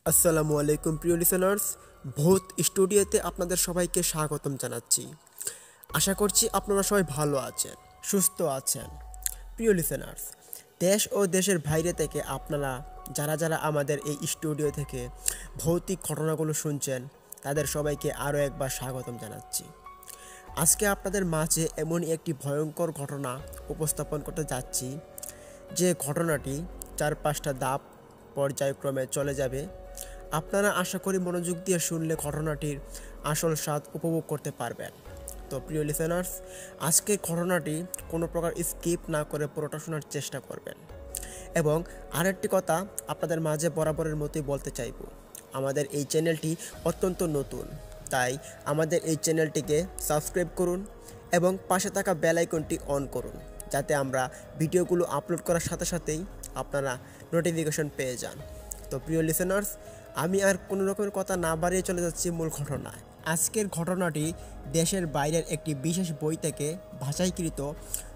আসসালামু আলাইকুম প্রিয় লিসেনার্স। ভূত স্টুডিওতে আপনাদের সবাইকে স্বাগতম জানাচ্ছি। আশা করছি আপনারা সবাই ভালো আছেন, সুস্থ আছেন। প্রিয় লিসেনার্স, দেশ ও দেশের বাইরে থেকে আপনারা যারা আমাদের এই স্টুডিও থেকে ভৌতিক ঘটনাগুলো শুনছেন, তাদের সবাইকে আরও একবার স্বাগতম জানাচ্ছি। আজকে আপনাদের মাঝে এমনই একটি ভয়ঙ্কর ঘটনা উপস্থাপন করতে যাচ্ছি, যে ঘটনাটি 4-5টা ধাপ পর্যায়ক্রমে চলে যাবে। আপনারা আশা করি মনোযোগ দিয়ে শুনলে ঘটনাটির আসল স্বাদ উপভোগ করতে পারবেন। তো প্রিয় লিসেনার্স, আজকের ঘটনাটি কোনো প্রকার স্কিপ না করে পুরোটা শোনার চেষ্টা করবেন। এবং আরেকটি কথা আপনাদের মাঝে বরাবরের মতোই বলতে চাইব, আমাদের এই চ্যানেলটি অত্যন্ত নতুন, তাই আমাদের এই চ্যানেলটিকে সাবস্ক্রাইব করুন এবং পাশে থাকা বেল আইকনটি অন করুন, যাতে আমরা ভিডিওগুলো আপলোড করার সাথে সাথেই আপনারা নোটিফিকেশন পেয়ে যান। তো প্রিয় লিসেনার্স, আমি আর কোনো রকমের কথা না বাড়িয়ে চলে যাচ্ছি মূল ঘটনায়। আজকের ঘটনাটি দেশের বাইরের একটি বিশেষ বই থেকে ভাষাইকৃত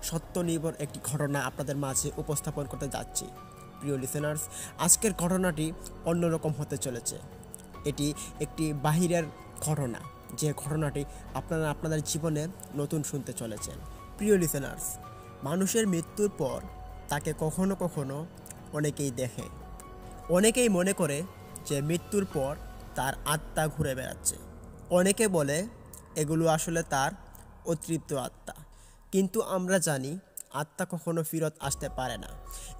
সত্যনির্ভর একটি ঘটনা আপনাদের মাঝে উপস্থাপন করতে যাচ্ছি। প্রিয় লিসেনার্স, আজকের ঘটনাটি অন্যরকম হতে চলেছে। এটি একটি বাহিরের ঘটনা, যে ঘটনাটি আপনারা আপনাদের জীবনে নতুন শুনতে চলেছেন। প্রিয় লিসেনার্স, মানুষের মৃত্যুর পর তাকে কখনো কখনো অনেকেই দেখে, অনেকেই মনে করে যে মৃত্যুর পর তার আত্মা ঘুরে বেড়াচ্ছে। অনেকে বলে এগুলো আসলে তার অতৃপ্ত আত্মা, কিন্তু আমরা জানি আত্মা কখনো ফেরত আসতে পারে না।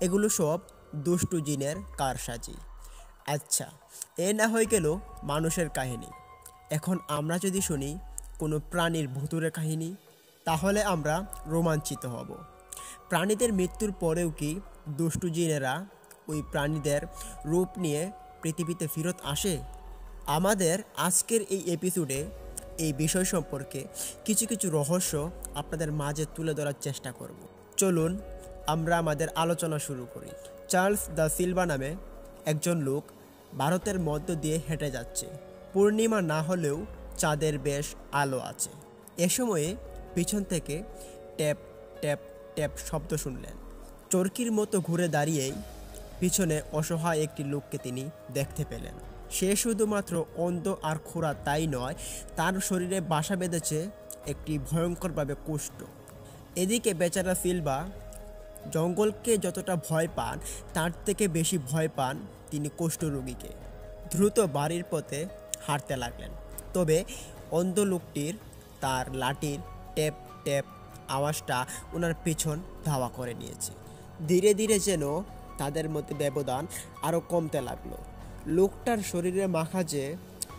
এগুলো সব দুষ্টু জিনের কারসাজি। আচ্ছা, এ না হয়ে গেল মানুষের কাহিনী। এখন আমরা যদি শুনি কোনো প্রাণীর ভুতুড়ে কাহিনী, তাহলে আমরা রোমাঞ্চিত হব। প্রাণীদের মৃত্যুর পরেও কি দুষ্টু জিনেরা ওই প্রাণীদের রূপ নিয়ে পৃথিবীতে ফেরত আসে? আমাদের আজকের এই এপিসোডে এই বিষয় সম্পর্কে কিছু কিছু রহস্য আপনাদের মাঝে তুলে ধরার চেষ্টা করব। চলুন আমরা আমাদের আলোচনা শুরু করি। চার্লস দ্য সিলভা নামে একজন লোক ভারতের মধ্য দিয়ে হেঁটে যাচ্ছে। পূর্ণিমা না হলেও চাঁদের বেশ আলো আছে। এ সময়ে পিছন থেকে ট্যাপ ট্যাপ ট্যাপ শব্দ শুনলেন। চরকির মতো ঘুরে দাঁড়িয়েই পিছনে অসহায় একটি লোককে তিনি দেখতে পেলেন। সে শুধুমাত্র অন্ধ আর খোঁড়া তাই নয়, তার শরীরে বাসা বেঁধেছে একটি ভয়ঙ্করভাবে কুষ্ঠ। এদিকে বেচারা সিলভা জঙ্গলকে যতটা ভয় পান, তার থেকে বেশি ভয় পান তিনি কুষ্ঠরোগীকে। দ্রুত বাড়ির পথে হাঁটতে লাগলেন। তবে অন্ধ লোকটির তার লাঠির ট্যাপ ট্যাপ আওয়াজটা ওনার পিছন ধাওয়া করে নিয়েছে। ধীরে ধীরে যেন তাদের মধ্যে ব্যবধান আরও কমতে লাগলো। লোকটার শরীরে মাখা যে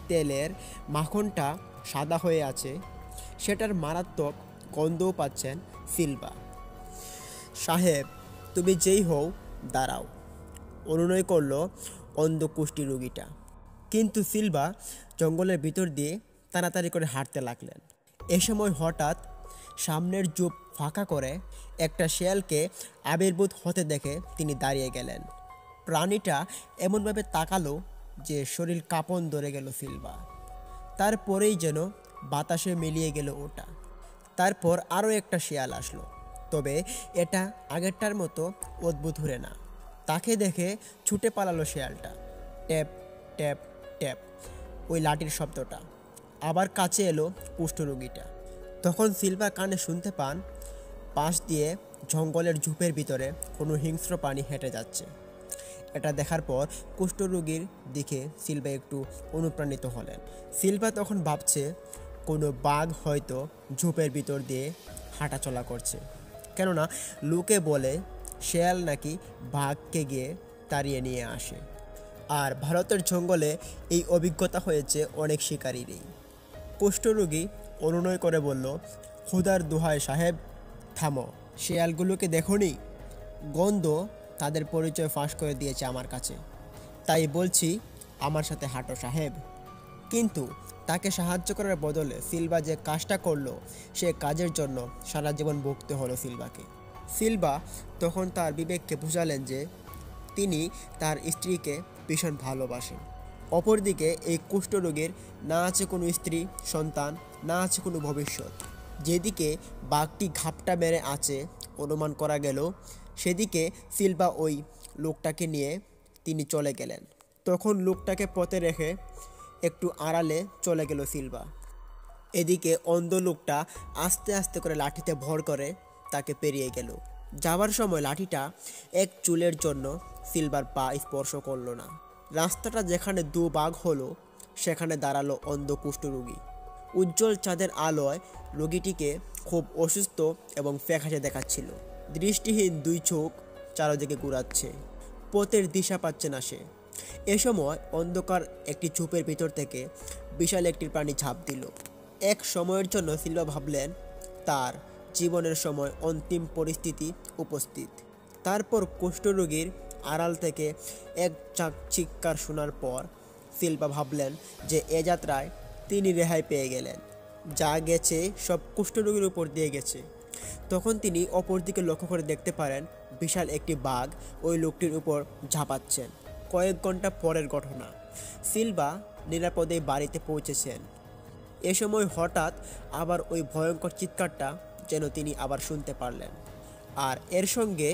তেলের মাখনটা সাদা হয়ে আছে, সেটার মারাত্মক গন্ধও পাচ্ছেন সিলভা। সাহেব, তুমি যেই হও, দাঁড়াও, অনুনয় করল অন্ধ কুষ্ঠী রোগীটা। কিন্তু সিলভা জঙ্গলের ভিতর দিয়ে তাড়াতাড়ি করে হাঁটতে লাগলেন। এ সময় হঠাৎ সামনের ঝোপ ফাঁকা করে একটা শেয়ালকে আবির্ভূত হতে দেখে তিনি দাঁড়িয়ে গেলেন। প্রাণীটা এমনভাবে তাকালো যে শরীর কাঁপন ধরে গেল সিলভা। তারপরেই যেন বাতাসে মিলিয়ে গেল ওটা। তারপর আরও একটা শেয়াল আসলো, তবে এটা আগেরটার মতো অদ্ভুত ঘুরে না। তাকে দেখে ছুটে পালালো শেয়ালটা। ট্যাপ ট্যাপ ট্যাপ ওই লাঠির শব্দটা। আবার কাছে এলো কুষ্ঠরোগীটা। তখন সিলভা কানে শুনতে পান পাশ দিয়ে জঙ্গলের ঝোপের ভিতরে কোনো হিংস্র প্রাণী হেঁটে যাচ্ছে। এটা দেখার পর কুষ্ঠরোগীর দিকে সিলভা একটু অনুপ্রাণিত হলেন। সিলভা তখন ভাবছে কোনো বাঘ হয়তো ঝোপের ভিতর দিয়ে হাঁটাচলা করছে, কেননা লোকে বলে শেয়াল নাকি বাঘকে গিয়ে তাড়িয়ে নিয়ে আসে। আর ভারতের জঙ্গলে এই অভিজ্ঞতা হয়েছে অনেক শিকারীরই। কুষ্ঠরোগী অনুনয় করে বলল, খুদার দোহাই সাহেব, থামো, শেয়ালগুলোকে দেখোনি? গন্ধ তাদের পরিচয় ফাঁস করে দিয়েছে আমার কাছে, তাই বলছি আমার সাথে হাঁটো সাহেব। কিন্তু তাকে সাহায্য করার বদলে সিলভা যে কাজটা করলো, সে কাজের জন্য সারা জীবন ভুগতে হলো সিলভাকে। সিলভা তখন তার বিবেককে বুঝালেন যে তিনি তার স্ত্রীকে ভীষণ ভালোবাসেন। অপরদিকে এই কুষ্ঠরোগীর না আছে কোনো স্ত্রী সন্তান, না আছে কোনো ভবিষ্যৎ। যেদিকে বাঘটি ঘাপটা মেরে আছে অনুমান করা গেল, সেদিকে সিলভা ওই লোকটাকে নিয়ে তিনি চলে গেলেন। তখন লোকটাকে পথে রেখে একটু আড়ালে চলে গেল সিলভা। এদিকে অন্ধ লোকটা আস্তে আস্তে করে লাঠিতে ভর করে তাকে পেরিয়ে গেল। যাবার সময় লাঠিটা এক চুলের জন্য সিলভার পা স্পর্শ করলো না। রাস্তাটা যেখানে দুভাগ হলো সেখানে দাঁড়ালো অন্ধ কুষ্ঠরোগী। উজ্জ্বল চাঁদের আলোয় রোগীটিকে খুব অসুস্থ এবং ফ্যাকাশে দেখাচ্ছিল। দৃষ্টিহীন দুই চোখ চারদিকে ঘুরাচ্ছে, পথের দিশা পাচ্ছে না সে। এ সময় অন্ধকার একটি চুপের ভিতর থেকে বিশাল একটি প্রাণী ঝাঁপ দিল। এক সময়ের জন্য সিলভা ভাবলেন তার জীবনের সময় অন্তিম পরিস্থিতি উপস্থিত। তারপর কুষ্ঠরোগীর আড়াল থেকে এক চিৎকার শোনার পর সিলভা ভাবলেন যে এ যাত্রায় তিনি রেহাই পেয়ে গেলেন। যা গেছে সব কুষ্ঠরোগীর উপর দিয়ে গেছে। তখন তিনি অপর দিকে লক্ষ্য করে দেখতে পারেন বিশাল একটি বাঘ ওই লোকটির উপর ঝাঁপাচ্ছেন। কয়েক ঘন্টা পরের ঘটনা। সিলভা নিরাপদে বাড়িতে পৌঁছেছেন। এ সময় হঠাৎ আবার ওই ভয়ঙ্কর চিৎকারটা যেন তিনি আবার শুনতে পারলেন। আর এর সঙ্গে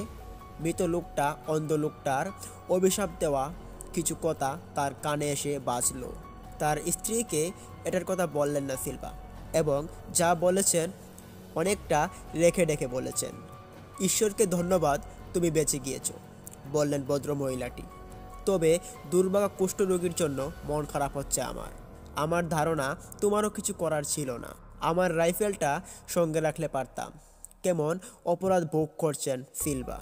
মৃত লোকটা অন্ধ লোকটার অভিশাপ দেওয়া কিছু কথা তার কানে এসে বাজল। তার স্ত্রীকে এটার কথা বললেন না সিলভা, এবং যা বলেছেন অনেকটা রেখে রেখে বলেছেন। ঈশ্বরকে ধন্যবাদ, তুমি বেঁচে গিয়েছো, বললেন ভদ্র মহিলাটি। তবে দুর্ভাগা কুষ্ঠরোগীর জন্য মন খারাপ হচ্ছে আমার ধারণা তোমারও কিছু করার ছিল না। আমার রাইফেলটা সঙ্গে রাখলে পারতাম। কেমন অপরাধ ভোগ করছেন সিলভা।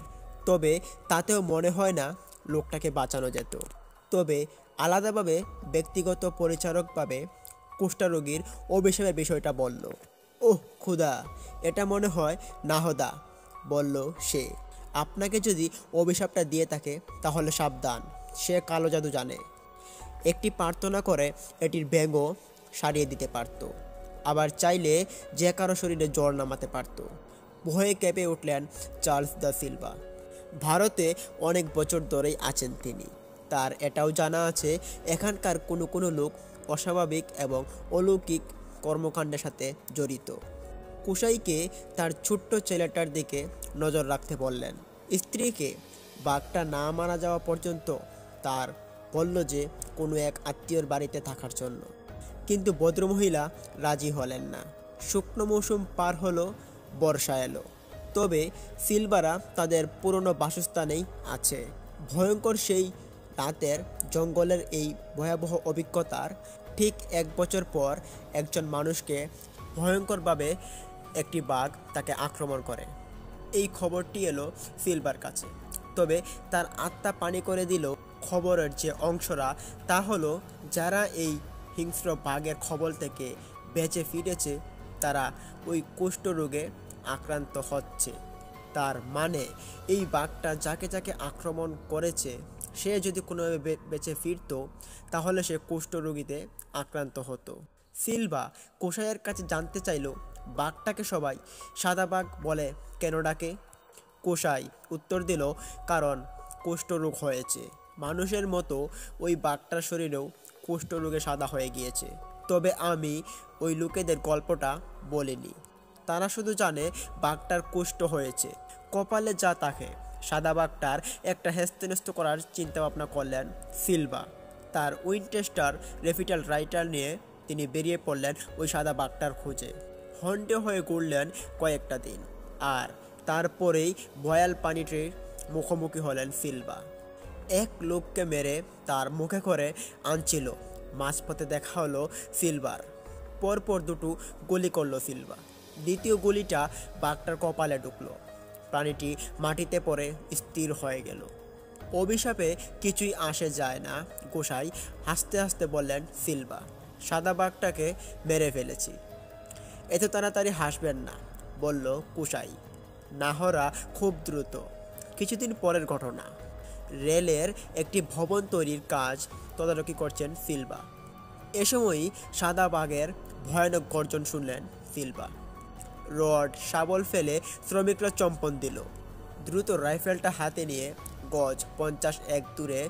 তবে তাতেও মনে হয় না লোকটাকে বাঁচানো যেত। তবে আলাদাভাবে ব্যক্তিগত পরিচারকভাবে কুষ্ঠরোগীর অভিশাপের বিষয়টা বলল। ওহ খুদা, এটা মনে হয় নাহদা, বলল সে। আপনাকে যদি অভিশাপটা দিয়ে থাকে তাহলে সাবধান, সে কালো জাদু জানে। একটি প্রার্থনা করে এটির ব্যঙ্গও সারিয়ে দিতে পারত, আবার চাইলে যে কারো শরীরে জ্বর নামাতে পারত। ভয়ে কেঁপে উঠলেন চার্লস দা সিলভা। ভারতে অনেক বছর ধরেই আছেন তিনি। তার এটাও জানা আছে এখানকার কোনো কোনো লোক অস্বাভাবিক এবং অলৌকিক কর্মকাণ্ডের সাথে জড়িত। কুসাইকে তার ছোট্ট ছেলেটার দিকে নজর রাখতে বললেন। স্ত্রীকে বাঘটা না মারা যাওয়া পর্যন্ত তার বলল যে কোনো এক আত্মীয়র বাড়িতে থাকার জন্য। কিন্তু ভদ্রমহিলা রাজি হলেন না। শুকনো মৌসুম পার হলো, বর্ষা এলো। তবে সিলভারা তাদের পুরনো বাসস্থানেই আছে। ভয়ঙ্কর সেই রাতের জঙ্গলের এই ভয়াবহ অভিজ্ঞতার ঠিক 1 বছর পর একজন মানুষকে ভয়ঙ্করভাবে একটি বাঘ তাকে আক্রমণ করে। এই খবরটি এলো সিলভার কাছে। তবে তার আত্মা পানি করে দিল খবরের যে অংশরা, তা হলো যারা এই হিংস্র বাঘের খবর থেকে বেঁচে ফিরেছে তারা ওই কুষ্ঠরোগে আক্রান্ত হচ্ছে। তার মানে এই বাঘটা যাকে যাকে আক্রমণ করেছে সে যদি কোনোভাবে বেঁচে ফিরত তাহলে সে কুষ্ঠরোগীতে আক্রান্ত হতো। সিলভা কোষাইয়ের কাছে জানতে চাইল বাঘটাকে সবাই সাদা বাঘ বলে কেন ডাকে। কোষাই উত্তর দিল কারণ কুষ্ঠরোগ হয়েছে। মানুষের মতো ওই বাঘটার শরীরেও কুষ্ঠরোগে সাদা হয়ে গিয়েছে। তবে আমি ওই লোকেদের গল্পটা বলিনি। তারা শুধু জানে বাঘটার কুষ্ঠ হয়েছে, কপালে যা থাকে। সাদা বাঘটার একটা হেস্তনেস্ত করার চিন্তা ভাবনা করলেন সিলভা। তার উইনচেস্টার রেফিটাল রাইটার নিয়ে তিনি বেরিয়ে পড়লেন ওই সাদা বাঘটার খোঁজে। হন্ডে হয়ে ঘুরলেন কয়েকটা দিন, আর তারপরেই ভয়াল পানিটির মুখোমুখি হলেন সিলভা। এক লোককে মেরে তার মুখে করে আনছিল। মাঝপথে দেখা হলো সিলভার। পরপর দুটো গুলি করলো সিলভা। দ্বিতীয় গুলিটা বাঘটার কপালে ঢুকলো। প্রাণীটি মাটিতে পড়ে স্থির হয়ে গেল। অভিশাপে কিছুই আসে যায় না, গোসাই হাসতে হাসতে বললেন সিলভা। সাদা বাঘটাকে মেরে ফেলেছি। এত তাড়াতাড়ি হাসবেন না, বলল কুসাই। নাহরা খুব দ্রুত। কিছুদিন পরের ঘটনা। রেলের একটি ভবন তৈরির কাজ তদারকি করছেন সিলভা। এ সময়ই সাদা বাঘের ভয়ানক গর্জন শুনলেন সিলভা। রড শাবল ফেলে শ্রমিকরা চম্পন দিল। দ্রুত রাইফেলটা হাতে নিয়ে গজ 50 দূরে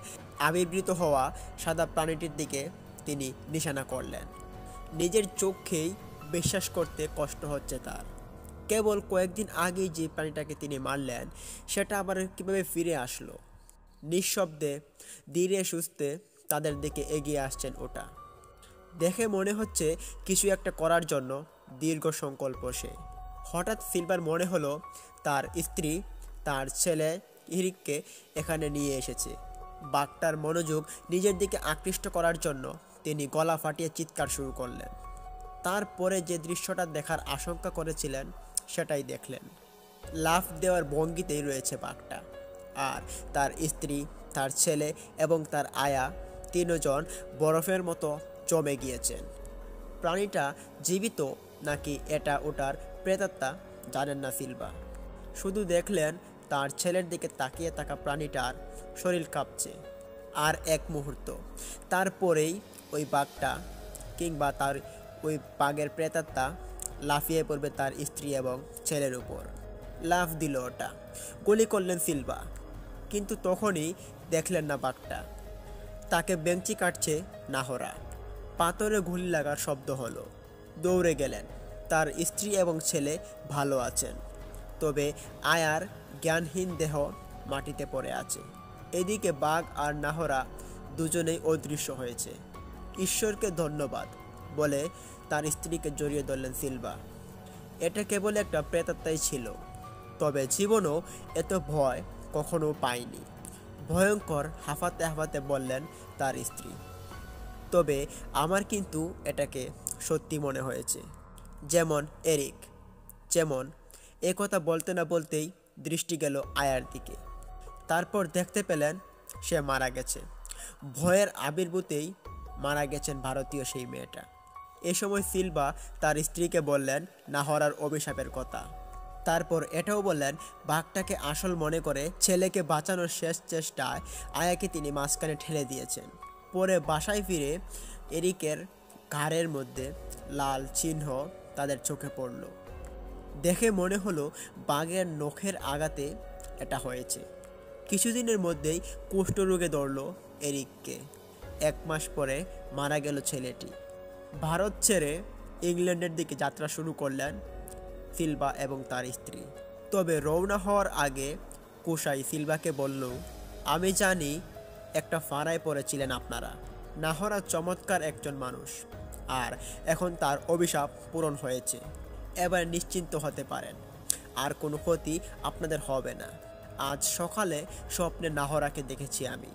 আবির্ভূত হওয়া সাদা প্রাণীটির দিকে তিনি নিশানা করলেন। নিজের চোখেই বিশ্বাস করতে কষ্ট হচ্ছে তার। কেবল কয়েকদিন আগেই যে প্রাণীটাকে তিনি মারলেন সেটা আবার কীভাবে ফিরে আসলো। নিঃশব্দে ধীরে সুস্থে তাদের দিকে এগিয়ে আসছেন ওটা। দেখে মনে হচ্ছে কিছু একটা করার জন্য দীর্ঘ সংকল্প সে। হঠাৎ সিলভার মনে হলো তার স্ত্রী তার ছেলে ইরিককে এখানে নিয়ে এসেছে। বাঘটার মনোযোগ নিজের দিকে আকৃষ্ট করার জন্য তিনি গলা ফাটিয়ে চিৎকার শুরু করলেন। তারপরে যে দৃশ্যটা দেখার আশঙ্কা করেছিলেন সেটাই দেখলেন। লাফ দেওয়ার ভঙ্গিতেই রয়েছে বাঘটা, আর তার স্ত্রী, তার ছেলে এবং তার আয়া তিনজন বরফের মতো জমে গিয়েছেন। প্রাণীটা জীবিত নাকি এটা ওটার প্রেতাত্মা জানেন না সিলভা। শুধু দেখলেন তার ছেলের দিকে তাকিয়ে থাকা প্রাণীটার শরীর কাঁপছে। আর এক মুহূর্ত তারপরেই ওই বাঘটা কিংবা তার ওই বাঘের প্রেতাত্মা লাফিয়ে পড়বে তার স্ত্রী এবং ছেলের উপর। লাফ দিল ওটা, গুলি করলেন সিলভা, কিন্তু তখনই দেখলেন না বাঘটা। তাকে বেঞ্চি কাটছে নাহরা। পাথরে গুলি লাগার শব্দ হলো। দৌড়ে গেলেন। তার স্ত্রী এবং ছেলে ভালো আছেন, তবে আয়ার জ্ঞানহীন দেহ মাটিতে পড়ে আছে। এদিকে বাঘ আর নাহরা দুজনেই অদৃশ্য হয়েছে। ঈশ্বরকে ধন্যবাদ বলে তার স্ত্রীকে জড়িয়ে ধরলেন সিলভা। এটা কেবল একটা প্রেতাত্মাই ছিল, তবে জীবনও এত ভয় কখনো পায়নি। ভয়ঙ্কর হাঁফাতে হাঁফাতে বললেন তার স্ত্রী, তবে আমার কিন্তু এটাকে সত্যি মনে হয়েছে। যেমন এরিক, যেমন কথা বলতে না বলতেই দৃষ্টি গেল আয়ার দিকে। তারপর দেখতে পেলেন সে মারা গেছে। ভয়ের আবির্ভূতেই মারা গেছেন ভারতীয় সেই মেয়েটা। এ সময় সিলভা তার স্ত্রীকে বললেন নাহরার অভিশাপের কথা। তারপর এটাও বললেন বাঘটাকে আসল মনে করে ছেলেকে বাঁচানোর শেষ চেষ্টায় আয়াকে তিনি মাঝখানে ঠেলে দিয়েছেন। পরে বাসায় ফিরে এরিকের ঘাড়ের মধ্যে লাল চিহ্ন তাদের চোখে পড়ল। দেখে মনে হলো বাঘের নখের আঘাতে এটা হয়েছে। কিছুদিনের মধ্যেই কুষ্ঠরোগে ধরল এরিককে। 1 মাস পরে মারা গেল ছেলেটি। ভারত ছেড়ে ইংল্যান্ডের দিকে যাত্রা শুরু করলেন সিলভা এবং তার স্ত্রী। তবে রওনা হওয়ার আগে কুশাই সিলভাকে বলল, আমি জানি একটা ফাঁড়ায় পড়েছিলেন আপনারা। নাহরা চমৎকার একজন মানুষ, আর এখন তার অভিশাপ পূরণ হয়েছে। এবার নিশ্চিন্ত হতে পারেন, আর কোনো ক্ষতি আপনাদের হবে না। আজ সকালে স্বপ্নে নাহরাকে দেখেছি আমি।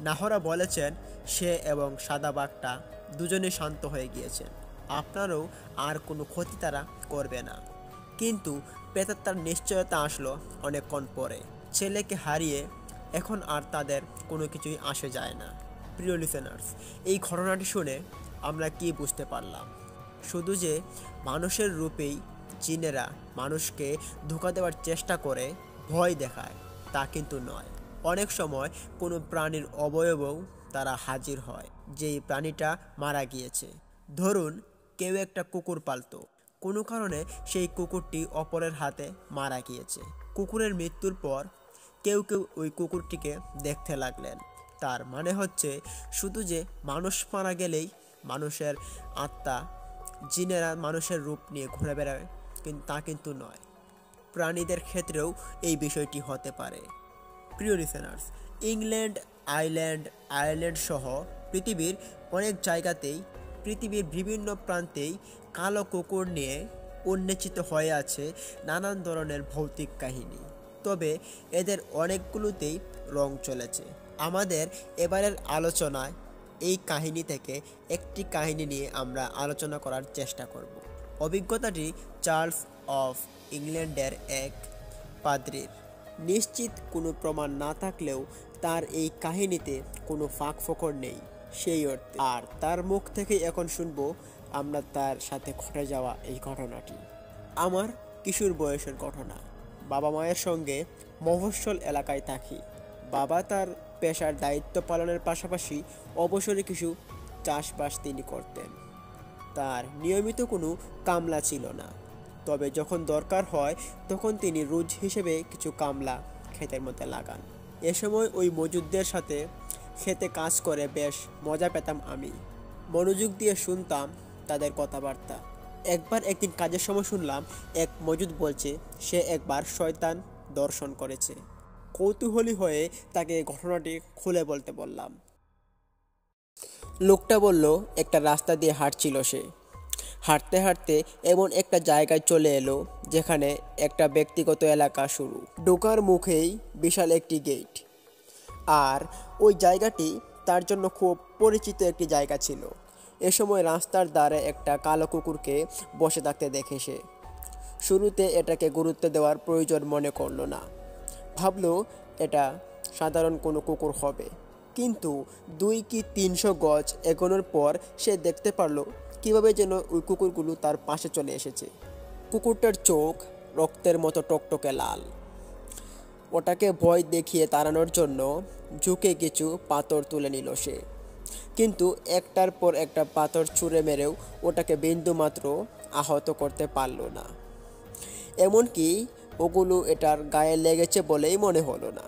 নাহরা বলেছেন সে এবং সাদা বাঘটা দুজনে শান্ত হয়ে গিয়েছেন। আপনারও আর কোনো ক্ষতি তারা করবে না। কিন্তু প্রেতাত্মার নিশ্চয়তা আসলো অনেকক্ষণ পরে। ছেলেকে হারিয়ে এখন আর তাদের কোনো কিছুই আসে যায় না। প্রিয় লিসেনার্স, এই ঘটনাটি শুনে আমরা কি বুঝতে পারলাম? শুধু যে মানুষের রূপেই জিনেরা মানুষকে ধোঁকা দেওয়ার চেষ্টা করে, ভয় দেখায়, তা কিন্তু নয়। অনেক সময় কোনো প্রাণীর অবয়বও তারা হাজির হয়, যেই প্রাণীটা মারা গিয়েছে। ধরুন কেউ একটা কুকুর পালতো, কোনো কারণে সেই কুকুরটি অপরের হাতে মারা গিয়েছে। কুকুরের মৃত্যুর পর কেউ কেউ ওই কুকুরটিকে দেখতে লাগলেন। তার মানে হচ্ছে শুধু যে মানুষ মারা গেলেই মানুষের আত্মা, জিনেরা মানুষের রূপ নিয়ে ঘুরে বেড়ায়, কিন্তু তা কিন্তু নয়। প্রাণীদের ক্ষেত্রেও এই বিষয়টি হতে পারে। প্রিয় লিসেনার্স, ইংল্যান্ড, আয়ারল্যান্ড সহ পৃথিবীর অনেক জায়গাতেই, পৃথিবীর বিভিন্ন প্রান্তেই কালো কুকুর নিয়ে উন্মোচিত হয়ে আছে নানান ধরনের ভৌতিক কাহিনী। তবে এদের অনেকগুলোতেই রং চলেছে। আমাদের এবারের আলোচনায় এই কাহিনী থেকে একটি কাহিনী নিয়ে আমরা আলোচনা করার চেষ্টা করব। অভিজ্ঞতাটি চার্লস অফ ইংল্যান্ডের এক পাদ্রীর। নিশ্চিত কোনো প্রমাণ না থাকলেও তার এই কাহিনীতে কোনো ফাঁক ফোকর নেই সেই অর্থে। আর তার মুখ থেকে এখন শুনবো আমরা তার সাথে ঘটে যাওয়া এই ঘটনাটি। আমার কিশোর বয়সের ঘটনা। বাবা মায়ের সঙ্গে মফস্বল এলাকায় থাকি। বাবা তার পেশার দায়িত্ব পালনের পাশাপাশি অবসরে কিছু চাষবাস তিনি করতেন। তার নিয়মিত কোনো কামলা ছিল না, তবে যখন দরকার হয় তখন তিনি রোজ হিসেবে কিছু কামলা ক্ষেতের মধ্যে লাগান। এ সময় ওই মজুদদের সাথে খেতে কাজ করে বেশ মজা পেতাম আমি। মনোযোগ দিয়ে শুনতাম তাদের কথাবার্তা। একদিন কাজের সময় শুনলাম এক মজুদ বলছে সে একবার শয়তান দর্শন করেছে। কৌতূহলী হয়ে তাকে ঘটনাটি খুলে বলতে বললাম। লোকটা বলল একটা রাস্তা দিয়ে হাঁটছিল সে। হাঁটতে হাঁটতে এমন একটা জায়গায় চলে এলো যেখানে একটা ব্যক্তিগত এলাকা শুরু। ঢোকার মুখেই বিশাল একটি গেট। আর ওই জায়গাটি তার জন্য খুব পরিচিত একটি জায়গা ছিল। এ সময় রাস্তার ধারে একটা কালো কুকুরকে বসে থাকতে দেখে সে। শুরুতে এটাকে গুরুত্ব দেওয়ার প্রয়োজন মনে করলো না, ভাবলো এটা সাধারণ কোনো কুকুর হবে। কিন্তু 2 কি 300 গজ এগোনোর পর সে দেখতে পারলো কীভাবে যেন ওই কুকুরগুলো তার পাশে চলে এসেছে। কুকুরটার চোখ রক্তের মতো টকটকে লাল। ওটাকে ভয় দেখিয়ে তাড়ানোর জন্য ঝুঁকে কিছু পাথর তুলে নিল সে, কিন্তু একটার পর একটা পাথর ছুঁড়ে মেরেও ওটাকে বিন্দুমাত্র আহত করতে পারল না। এমনকি ওগুলো এটার গায়ে লেগেছে বলেই মনে হলো না।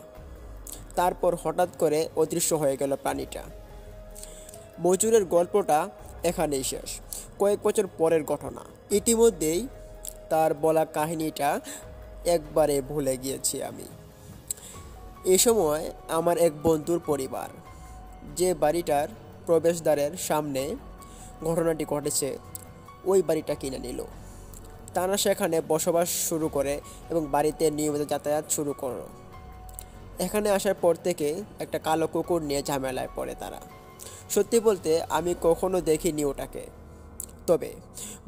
তারপর হঠাৎ করে অদৃশ্য হয়ে গেল প্রাণীটা। মজুরের গল্পটা এখানেই শেষ। কয়েক বছর পরের ঘটনা। ইতিমধ্যেই তার বলা কাহিনীটা একবারে ভুলে গিয়েছি আমি। এ সময় আমার এক বন্ধুর পরিবার, যে বাড়িটার প্রবেশদ্বারের সামনে ঘটনাটি ঘটেছে, ওই বাড়িটা কিনে নিল। তারা সেখানে বসবাস শুরু করে এবং বাড়িতে নিয়মিত যাতায়াত শুরু করলো। এখানে আসার পর থেকে একটা কালো কুকুর নিয়ে ঝামেলায় পড়ে তারা। সত্যি বলতে আমি কখনো দেখিনি ওটাকে, তবে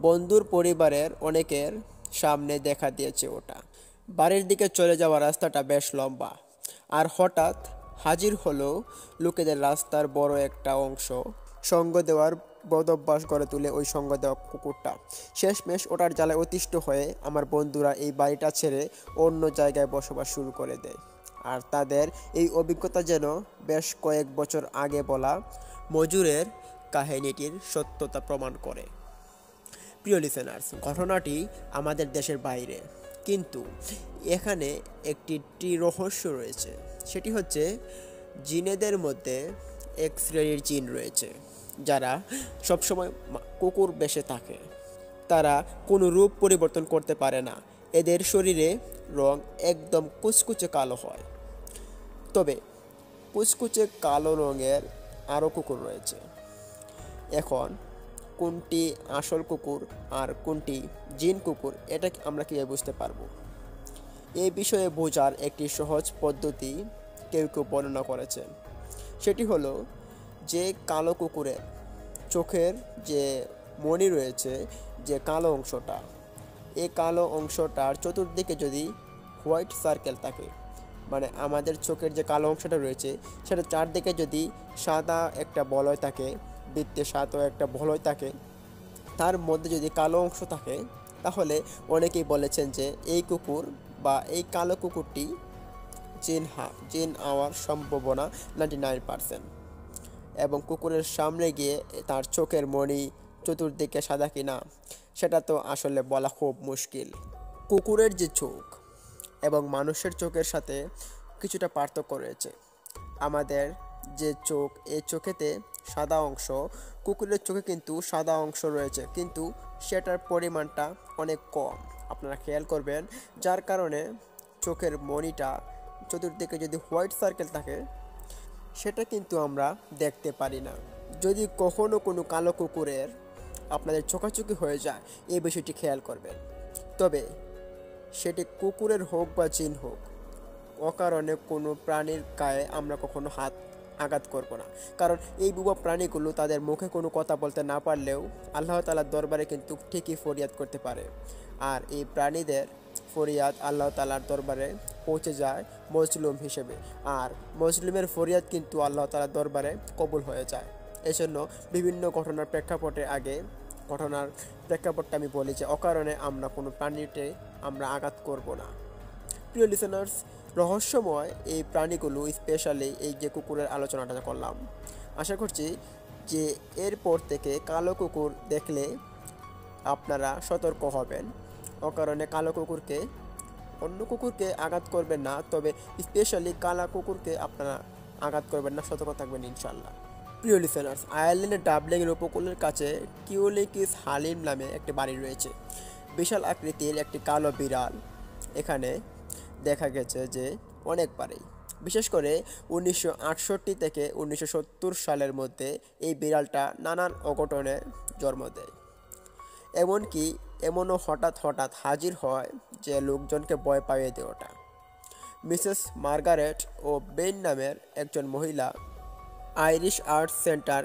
বন্ধুর পরিবারের অনেকের সামনে দেখা দিয়েছে ওটা। বাড়ির দিকে চলে যাওয়া রাস্তাটা বেশ লম্বা, আর হঠাৎ হাজির হলো লোকেদের রাস্তার বড় একটা অংশ সঙ্গ দেওয়ার বদভ্যাস গড়ে তুলে ওই সঙ্গ দেওয়া কুকুরটা। শেষমেশ ওটার জ্বালায় অতিষ্ঠ হয়ে আমার বন্ধুরা এই বাড়িটা ছেড়ে অন্য জায়গায় বসবাস শুরু করে দেয়। আর তাদের এই অভিজ্ঞতা যেন বেশ কয়েক বছর আগে বলা মজুরের কাহিনীটির সত্যতা প্রমাণ করে। প্রিয় লিসেনার্স, ঘটনাটি আমাদের দেশের বাইরে, কিন্তু এখানে একটি রহস্য রয়েছে। সেটি হচ্ছে জিনেদের মধ্যে এক শ্রেণীর জিন রয়েছে যারা সবসময় কুকুর বেশে থাকে। তারা কোনো রূপ পরিবর্তন করতে পারে না। এদের শরীরে রং একদম কুচকুচে কালো হয়। তবে কুচকুচে কালো রঙের আরও কুকুর রয়েছে। এখন কোনটি আসল কুকুর আর কোনটি জিন কুকুর, এটা আমরা কীভাবে বুঝতে পারবো? এই বিষয়ে বোঝার একটি সহজ পদ্ধতি কেউ কেউ বর্ণনা করেছেন। সেটি হলো যে কালো কুকুরের চোখের যে মণি রয়েছে, যে কালো অংশটা, এই কালো অংশটার চতুর্দিকে যদি হোয়াইট সার্কেল থাকে, মানে আমাদের চোখের যে কালো অংশটা রয়েছে সেটা চারদিকে যদি সাদা একটা বলয় থাকে, বৃত্তে সাদা একটা বলয় থাকে, তার মধ্যে যদি কালো অংশ থাকে, তাহলে অনেকেই বলেছেন যে এই কুকুর বা এই কালো কুকুরটি জিন হওয়ার সম্ভাবনা 99%। এবং কুকুরের সামনে গিয়ে তার চোখের মণি চতুর্দিকে সাদা কিনা সেটা তো আসলে বলা খুব মুশকিল। কুকুরের যে চোখ এবং মানুষের চোখের সাথে কিছুটা পার্থক্য রয়েছে। আমাদের যে চোখ, এই চোখেতে সাদা অংশ, কুকুরের চোখে কিন্তু সাদা অংশ রয়েছে, কিন্তু সেটার পরিমাণটা অনেক কম। আপনারা খেয়াল করবেন, যার কারণে চোখের মণিটা চতুর্দিকে যদি হোয়াইট সার্কেল থাকে সেটা কিন্তু আমরা দেখতে পারি না। যদি কখনো কোনো কালো কুকুরের আপনাদের চোখাচোখি হয়ে যায়, এই বিষয়টি খেয়াল করবেন। তবে সেটি কুকুরের হোক বা জিন হোক, অকারণে কোনো প্রাণীর গায়ে আমরা কখনো হাত আঘাত করব না। কারণ এই বুবা প্রাণীগুলো তাদের মুখে কোনো কথা বলতে না পারলেও আল্লাহ তাআলার দরবারে কিন্তু ঠিকই ফরিয়াদ করতে পারে। আর এই প্রাণীদের ফরিয়াদ আল্লাহ তাআলার দরবারে পৌঁছে যায় মজলুম হিসেবে, আর মজলুমের ফরিয়াদ কিন্তু আল্লাহ তাআলার দরবারে কবুল হয়ে যায়। এজন্য বিভিন্ন ঘটনার প্রেক্ষাপটটা আমি বলি যে অকারণে আমরা কোনো প্রাণীতে আমরা আঘাত করব না। প্রিয় লিসেনার্স, রহস্যময় এই প্রাণীগুলো, স্পেশালি এই যে কুকুরের আলোচনাটা করলাম, আশা করছি যে এরপর থেকে কালো কুকুর দেখলে আপনারা সতর্ক হবেন। অকারণে কালো কুকুরকে, অন্য কুকুরকে আঘাত করবেন না, তবে স্পেশালি কালো কুকুরকে আপনারা আঘাত করবেন না, সতর্ক থাকবেন ইনশাল্লাহ। প্রিয় লিসেনার্স, আয়ারল্যান্ডের ডাবলিংয়ের উপকূলের কাছে কিউলিকিস হালিম নামে একটি বাড়ি রয়েছে। বিশাল আকৃতির একটি কালো বিড়াল এখানে দেখা গেছে যে অনেকবারই। বিশেষ করে 1968 থেকে 1970 সালের মধ্যে এই বিড়ালটা নানান অঘটনের জন্ম দেয়। এমনকি এমনও হঠাৎ হঠাৎ হাজির হয় যে লোকজনকে ভয় পাইয়ে দেয় ওটা। মিসেস মার্গারেট ও বেইন নামের একজন মহিলা আইরিশ আর্ট সেন্টার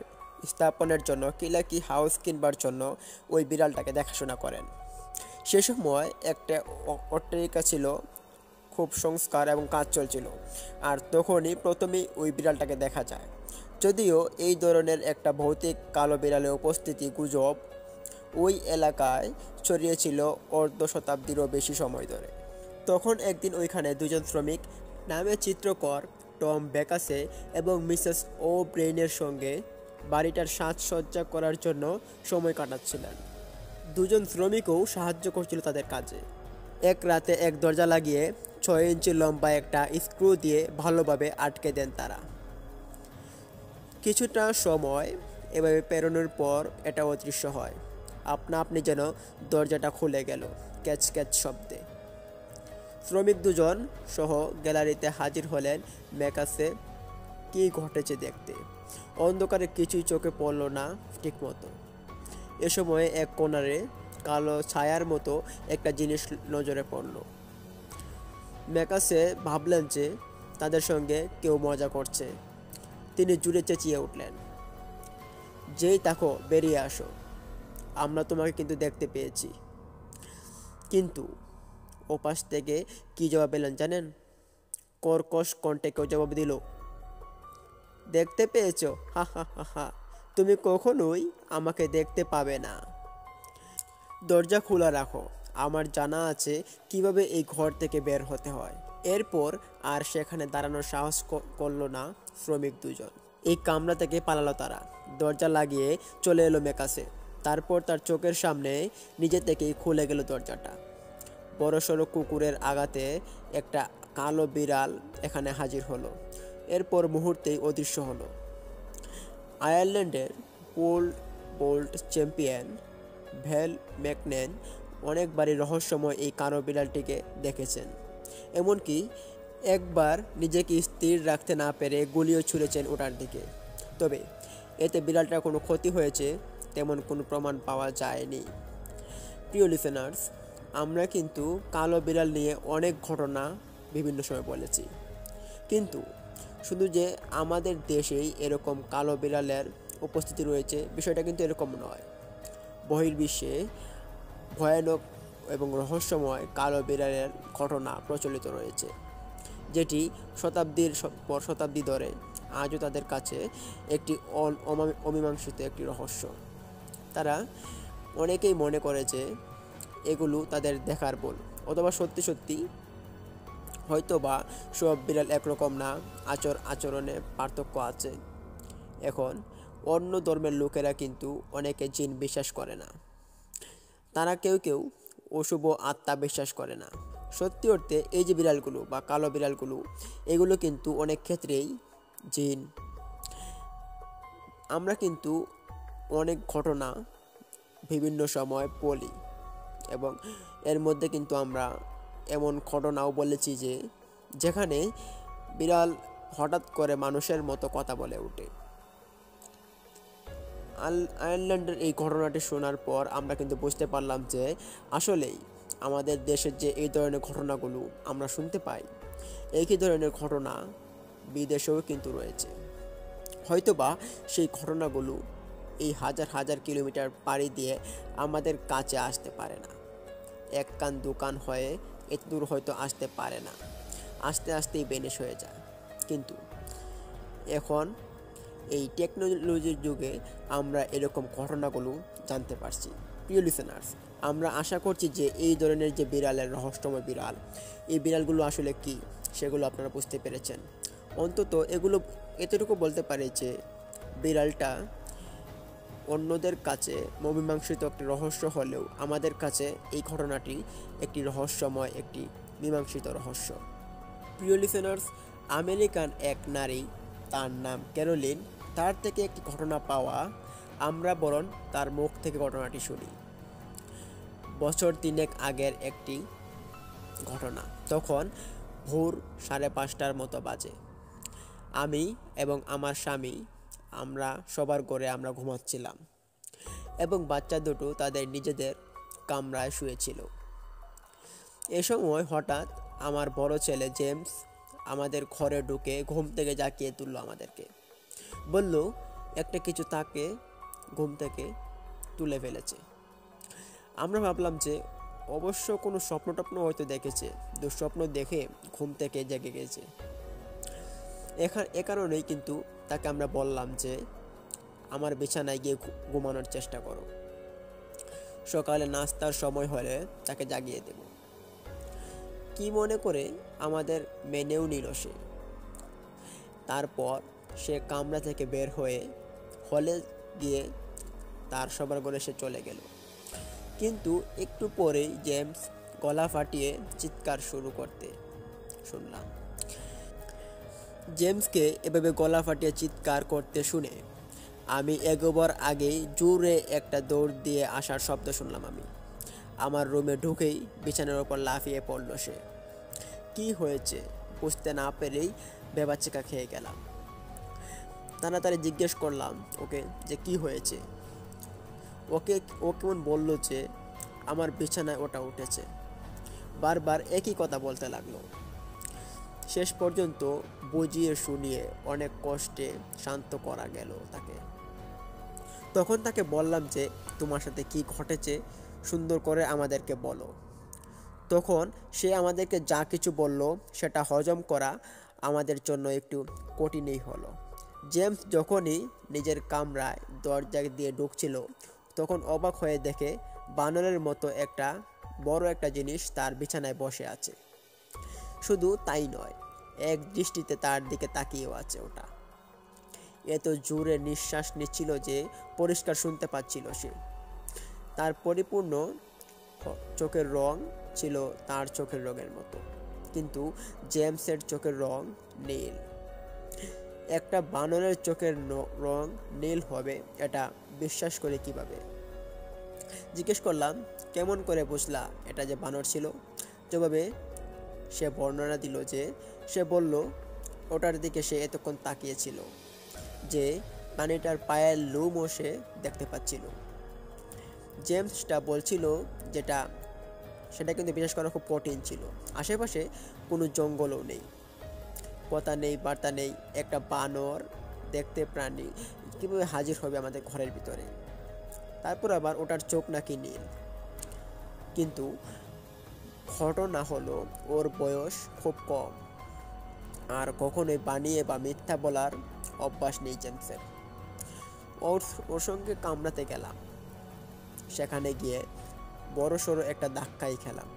স্থাপনের জন্য কিলাকি হাউস কিনবার জন্য ওই বিড়ালটাকে দেখাশোনা করেন। সে সময় একটা অট্টালিকা ছিল, খুব সংস্কার এবং কাজ চলছিল, আর তখনই প্রথমেই ওই বিড়ালটাকে দেখা যায়। যদিও এই ধরনের একটা ভৌতিক কালো বিড়ালের উপস্থিতি গুজব ওই এলাকায় ছড়িয়েছিল অর্ধ শতাব্দীরও বেশি সময় ধরে। তখন একদিন ওইখানে দুজন শ্রমিক নামে চিত্রকর টম বেকাসে এবং মিসেস ও ব্রেইনের সঙ্গে বাড়িটার সাজসজ্জা করার জন্য সময় কাটাচ্ছিলেন। দুজন শ্রমিকও সাহায্য করছিল তাদের কাজে। এক রাতে এক দরজা লাগিয়ে 6 ইঞ্চি লম্বা একটা স্ক্রু দিয়ে ভালোভাবে আটকে দেন তারা। কিছুটা সময় এভাবে পেরোনোর পর এটা অদৃশ্য হয়। আপনা আপনি যেন দরজাটা খুলে গেল ক্যাচ ক্যাচ শব্দে। শ্রমিক দুজন সহ গ্যালারিতে হাজির হলেন মেকাসে কী ঘটেছে দেখতে। অন্ধকারে কিছুই চোখে পড়ল না ঠিকমতো। এ সময়ে এক কোণারে কালো ছায়ার মতো একটা জিনিস নজরে পড়ল। মেকাসে ভাবলেন যে তাদের সঙ্গে কেউ মজা করছে। তিনি জুড়ে চেঁচিয়ে উঠলেন, যেই তাকো, বেরিয়ে আসো, আমরা তোমাকে কিন্তু দেখতে পেয়েছি। কিন্তু ওপাশ থেকে কী জবাব পেলেন জানেন? কর্কশ কণ্ঠে কেউ জবাব দিল, দেখতে পেয়েছো? হা হা হা হা, তুমি কখনোই আমাকে দেখতে পাবে না। দরজা খোলা রাখো, আমার জানা আছে কিভাবে এই ঘর থেকে বের হতে হয়। এরপর আর সেখানে দাঁড়ানোর সাহস করলো না শ্রমিক দুজন। এই কামরা থেকে পালালো তারা। দরজা লাগিয়ে চলে এলো মেকাসে। তারপর তার চোখের সামনে নিজে থেকেই খুলে গেল দরজাটা। বড়সড় কুকুরের আঘাতে একটা কালো বিড়াল এখানে হাজির হলো। এরপর মুহূর্তেই অদৃশ্য হলো। আয়ারল্যান্ডের পোল বোল্ট চ্যাম্পিয়ন ভ্যাল ম্যাকনেন অনেকবারই রহস্যময় এই কালো বিড়ালটিকে দেখেছেন। এমনকি একবার নিজেকে স্থির রাখতে না পেরে গুলিও ছুঁড়েছেন ওটার দিকে। তবে এতে বিড়ালটার কোনো ক্ষতি হয়েছে তেমন কোনো প্রমাণ পাওয়া যায়নি। প্রিয় লিসেনার্স, আমরা কিন্তু কালো বিড়াল নিয়ে অনেক ঘটনা বিভিন্ন সময় বলেছি, কিন্তু শুধু যে আমাদের দেশেই এরকম কালো বিড়ালের উপস্থিতি রয়েছে বিষয়টা কিন্তু এরকম নয়। বহির্বিশ্বে ভয়ানক এবং রহস্যময় কালো বিড়ালের ঘটনা প্রচলিত রয়েছে, যেটি শতাব্দীর পর শতাব্দী ধরে আজও তাদের কাছে একটি অমীমাংসিত একটি রহস্য। তারা অনেকেই মনে করে যে এগুলো তাদের দেখার ভুল, অথবা সত্যি সত্যি হয়তো বা সব বিড়াল একরকম না, আচরণে পার্থক্য আছে। এখন অন্য ধর্মের লোকেরা কিন্তু অনেকে জিন বিশ্বাস করে না। তারা কেউ কেউ অশুভ আত্মা বিশ্বাস করে না। সত্যি অর্থে এই যে বিড়ালগুলো বা কালো বিড়ালগুলো, এগুলো কিন্তু অনেক ক্ষেত্রেই জিন। আমরা কিন্তু অনেক ঘটনা বিভিন্ন সময় বলি, এবং এর মধ্যে কিন্তু আমরা এমন ঘটনাও বলেছি যে যেখানে বিড়াল হঠাৎ করে মানুষের মতো কথা বলে ওঠে। আয়ারল্যান্ডের এই ঘটনাটি শোনার পর আমরা কিন্তু বুঝতে পারলাম যে আসলেই আমাদের দেশের যে এই ধরনের ঘটনাগুলো আমরা শুনতে পাই, একই ধরনের ঘটনা বিদেশেও কিন্তু রয়েছে। হয়তোবা সেই ঘটনাগুলো এই হাজার হাজার কিলোমিটার পাড়ি দিয়ে আমাদের কাছে আসতে পারে না, এক কান দোকান হয়ে এত দূর হয়তো আসতে পারে না, আস্তে আস্তেই বেনিশ হয়ে যায়। কিন্তু এখন এই টেকনোলজির যুগে আমরা এরকম ঘটনাগুলো জানতে পারছি। প্রিয় লিসেনার্স, আমরা আশা করছি যে এই ধরনের যে বিড়ালের রহস্যময় বিড়াল, এই বিড়ালগুলো আসলে কি সেগুলো আপনারা বুঝতে পেরেছেন। অন্তত এতটুকু বলতে পারে যে বিড়ালটা অন্যদের কাছে অমীমাংসিত একটি রহস্য হলেও আমাদের কাছে এই ঘটনাটি একটি রহস্যময়, একটি মীমাংসিত রহস্য। প্রিয় লিসেনার্স, আমেরিকান এক নারী, তার নাম ক্যারোলিন, তার থেকে একটি ঘটনা পাওয়া। আমরা বরং তার মুখ থেকে ঘটনাটি শুনি। বছর 3 আগের একটি ঘটনা। তখন ভোর 5:30টার মতো বাজে। আমি এবং আমার স্বামী আমরা সবার ঘরে আমরা ঘুমাচ্ছিলাম এবং বাচ্চা দুটো তাদের নিজেদের কামরায় শুয়েছিল। এ সময় হঠাৎ আমার বড় ছেলে জেমস আমাদের ঘরে ঢুকে ঘুম থেকে জাগিয়ে তুলল আমাদেরকে। বলল একটা কিছু তাকে ঘুম থেকে তুলে ফেলেছে। আমরা ভাবলাম যে অবশ্য কোনো স্বপ্ন টপ্ন হয়তো দেখেছে, দুঃস্বপ্ন দেখে ঘুম থেকে জেগে গেছে। এ কারণেই কিন্তু তাকে আমরা বললাম যে আমার বিছানায় গিয়ে ঘুমানোর চেষ্টা করো, সকালে নাস্তার সময় হলে তাকে জাগিয়ে দেব। কি মনে করে আমাদের মেনেও নিল সে। তারপর সে কামরা থেকে বের হয়ে হলে গিয়ে তার সবার ঘরে সে চলে গেল। কিন্তু একটু পরেই জেমস গলা ফাটিয়ে চিৎকার শুরু করতে শুনলাম। জেমসকে এভাবে গলা ফাটিয়ে চিৎকার করতে শুনে আমি এগোবার আগেই জোরে একটা দৌড় দিয়ে আসার শব্দ শুনলাম। আমি আমার রুমে ঢুকেই বিছানার ওপর লাফিয়ে পড়ল সে। কি হয়েছে বুঝতে না পেরেই ভেবাচিকা খেয়ে গেলাম। তাড়াতাড়ি জিজ্ঞেস করলাম ওকে যে কি হয়েছে। ও কেমন বলল যে আমার বিছানায় ওটা উঠেছে। বারবার একই কথা বলতে লাগলো। শেষ পর্যন্ত বুঝিয়ে শুনিয়ে অনেক কষ্টে শান্ত করা গেল তাকে। তখন তাকে বললাম যে তোমার সাথে কি ঘটেছে সুন্দর করে আমাদেরকে বলো। তখন সে আমাদেরকে যা কিছু বলল সেটা হজম করা আমাদের জন্য একটু কঠিনই হলো। জেমস যখনই নিজের কামরায় দরজা দিয়ে ঢুকছিল তখন অবাক হয়ে দেখে বানরের মতো বড় একটা জিনিস তার বিছানায় বসে আছে। শুধু তাই নয়, এক দৃষ্টিতে তার দিকে তাকিয়েও আছে ওটা। এত জোরে নিঃশ্বাস নিচ্ছিল যে পরিষ্কার শুনতে পাচ্ছিল সে। তার পরিপূর্ণ চোখের রং ছিল তার চোখের রঙের মতো, কিন্তু জেমসের চোখের রং নীল। একটা বানরের চোখের রং নীল হবে এটা বিশ্বাস করে কিভাবে? জিজ্ঞেস করলাম কেমন করে বুঝলা এটা যে বানর ছিল? জবাবে সে বর্ণনা দিল যে সে বলল ওটার দিকে সে এতক্ষণ তাকিয়েছিল যে প্রাণীটার পায়ের লোমও সে দেখতে পাচ্ছিল। জেমসটা বলছিল সেটা কিন্তু বিশ্বাস করা খুব কঠিন ছিল। আশেপাশে কোনো জঙ্গলও নেই, কথা নেই, বার্তা নেই। একটা বানর দেখতে প্রাণী কীভাবে হাজির হবে আমাদের ঘরের ভিতরে? তারপর আবার ওটার চোখ নাকি নীল। কিন্তু ঘটনা হলো ওর বয়স খুব কম, আর কখনোই বানিয়ে বা মিথ্যা বলার অভ্যাস নেই জেমসের। ওর সঙ্গে কামড়াতে গেলাম। সেখানে গিয়ে বড় সড়ো একটা ধাক্কাই খেলাম।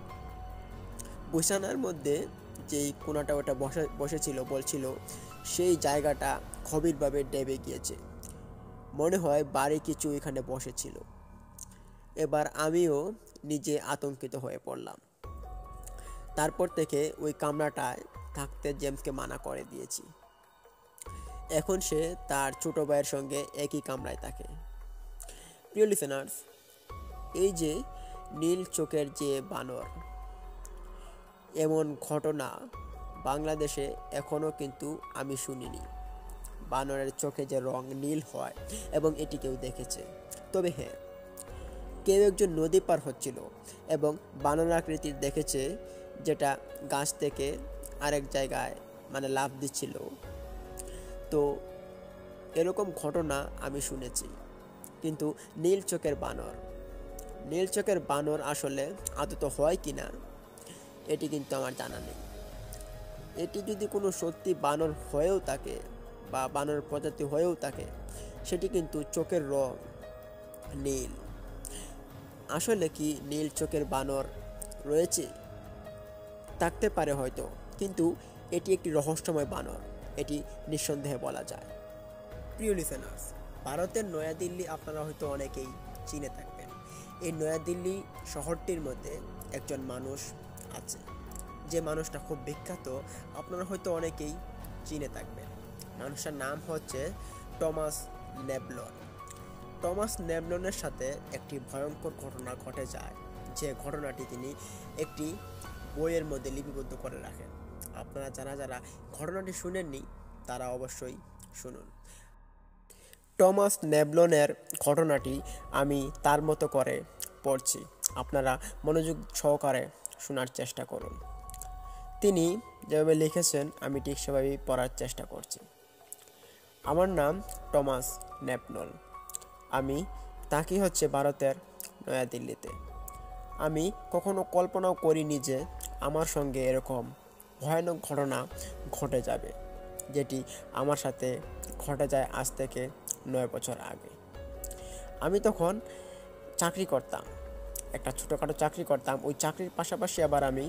বিছানার মধ্যে যেই কোনাটা ওটা বসেছিল বলছিল সেই জায়গাটা গভীরভাবে ডেবে গিয়েছে, মনে হয় বাড়ি কিছু এখানে বসেছিল। এবার আমিও নিজে আতঙ্কিত হয়ে পড়লাম। তারপর থেকে ওই কামরাটায় থাকতে জেমসকে মানা করে দিয়েছি। এখন সে তার ছোট ভাইয়ের সঙ্গে একই কামরায় থাকে। প্রিয় লিসেনার্স, এই যে নীল চোখের যে বানর, এমন ঘটনা বাংলাদেশে এখনও কিন্তু আমি শুনিনি। বানরের চোখে যে রং নীল হয় এবং এটি কেউ দেখেছে। তবে হ্যাঁ, কেউ একজন নদী পার হচ্ছিল এবং বানর আকৃতির দেখেছে, যেটা গাছ থেকে আরেক জায়গায় লাফ দিচ্ছিল। তো এরকম ঘটনা আমি শুনেছি। কিন্তু নীল চোখের বানর আসলে আদত হয় কিনা এটি কিন্তু আমার জানা নেই। এটি যদি কোনো সত্যি বানর হয়েও থাকে বা বানর প্রজাতি হয়েও থাকে, সেটি কিন্তু চোখের রং নীল। আসলে কি নীল চোখের বানর রয়েছে? থাকতে পারে হয়তো, কিন্তু এটি একটি রহস্যময় বানর, এটি নিঃসন্দেহে বলা যায়। প্রিয় লিসেনার্স, ভারতের নয়াদিল্লি আপনারা হয়তো অনেকেই চিনে থাকবেন। এই নয়াদিল্লি শহরটির মধ্যে একজন মানুষ আছে, যে মানুষটা খুব বিখ্যাত, আপনারা হয়তো অনেকেই চিনে থাকবেন। মানুষটার নাম হচ্ছে টমাস নেবলন। টমাস নেবলনের সাথে একটি ভয়ঙ্কর ঘটনা ঘটে যায়, যে ঘটনাটি তিনি একটি বইয়ের মধ্যে লিপিবদ্ধ করে রাখেন। আপনারা যারা ঘটনাটি শুনেননি তারা অবশ্যই শুনুন। টমাস নেবলনের ঘটনাটি আমি তার মতো করে পড়ছি, আপনারা মনোযোগ সহকারে শোনার চেষ্টা করুন। তিনি যেভাবে লিখেছেন আমি ঠিক সেভাবেই পড়ার চেষ্টা করছি। আমার নাম টমাস নেবলন। আমি থাকি হচ্ছে ভারতের নয়াদিল্লিতে। আমি কখনো কল্পনাও করিনি যে আমার সঙ্গে এরকম ভয়ানক ঘটনা ঘটে যাবে, যেটি আমার সাথে ঘটে যায় আজ থেকে 9 বছর আগে। আমি তখন চাকরি করতাম, একটা ছোটোখাটো চাকরি করতাম। ওই চাকরির পাশাপাশি আবার আমি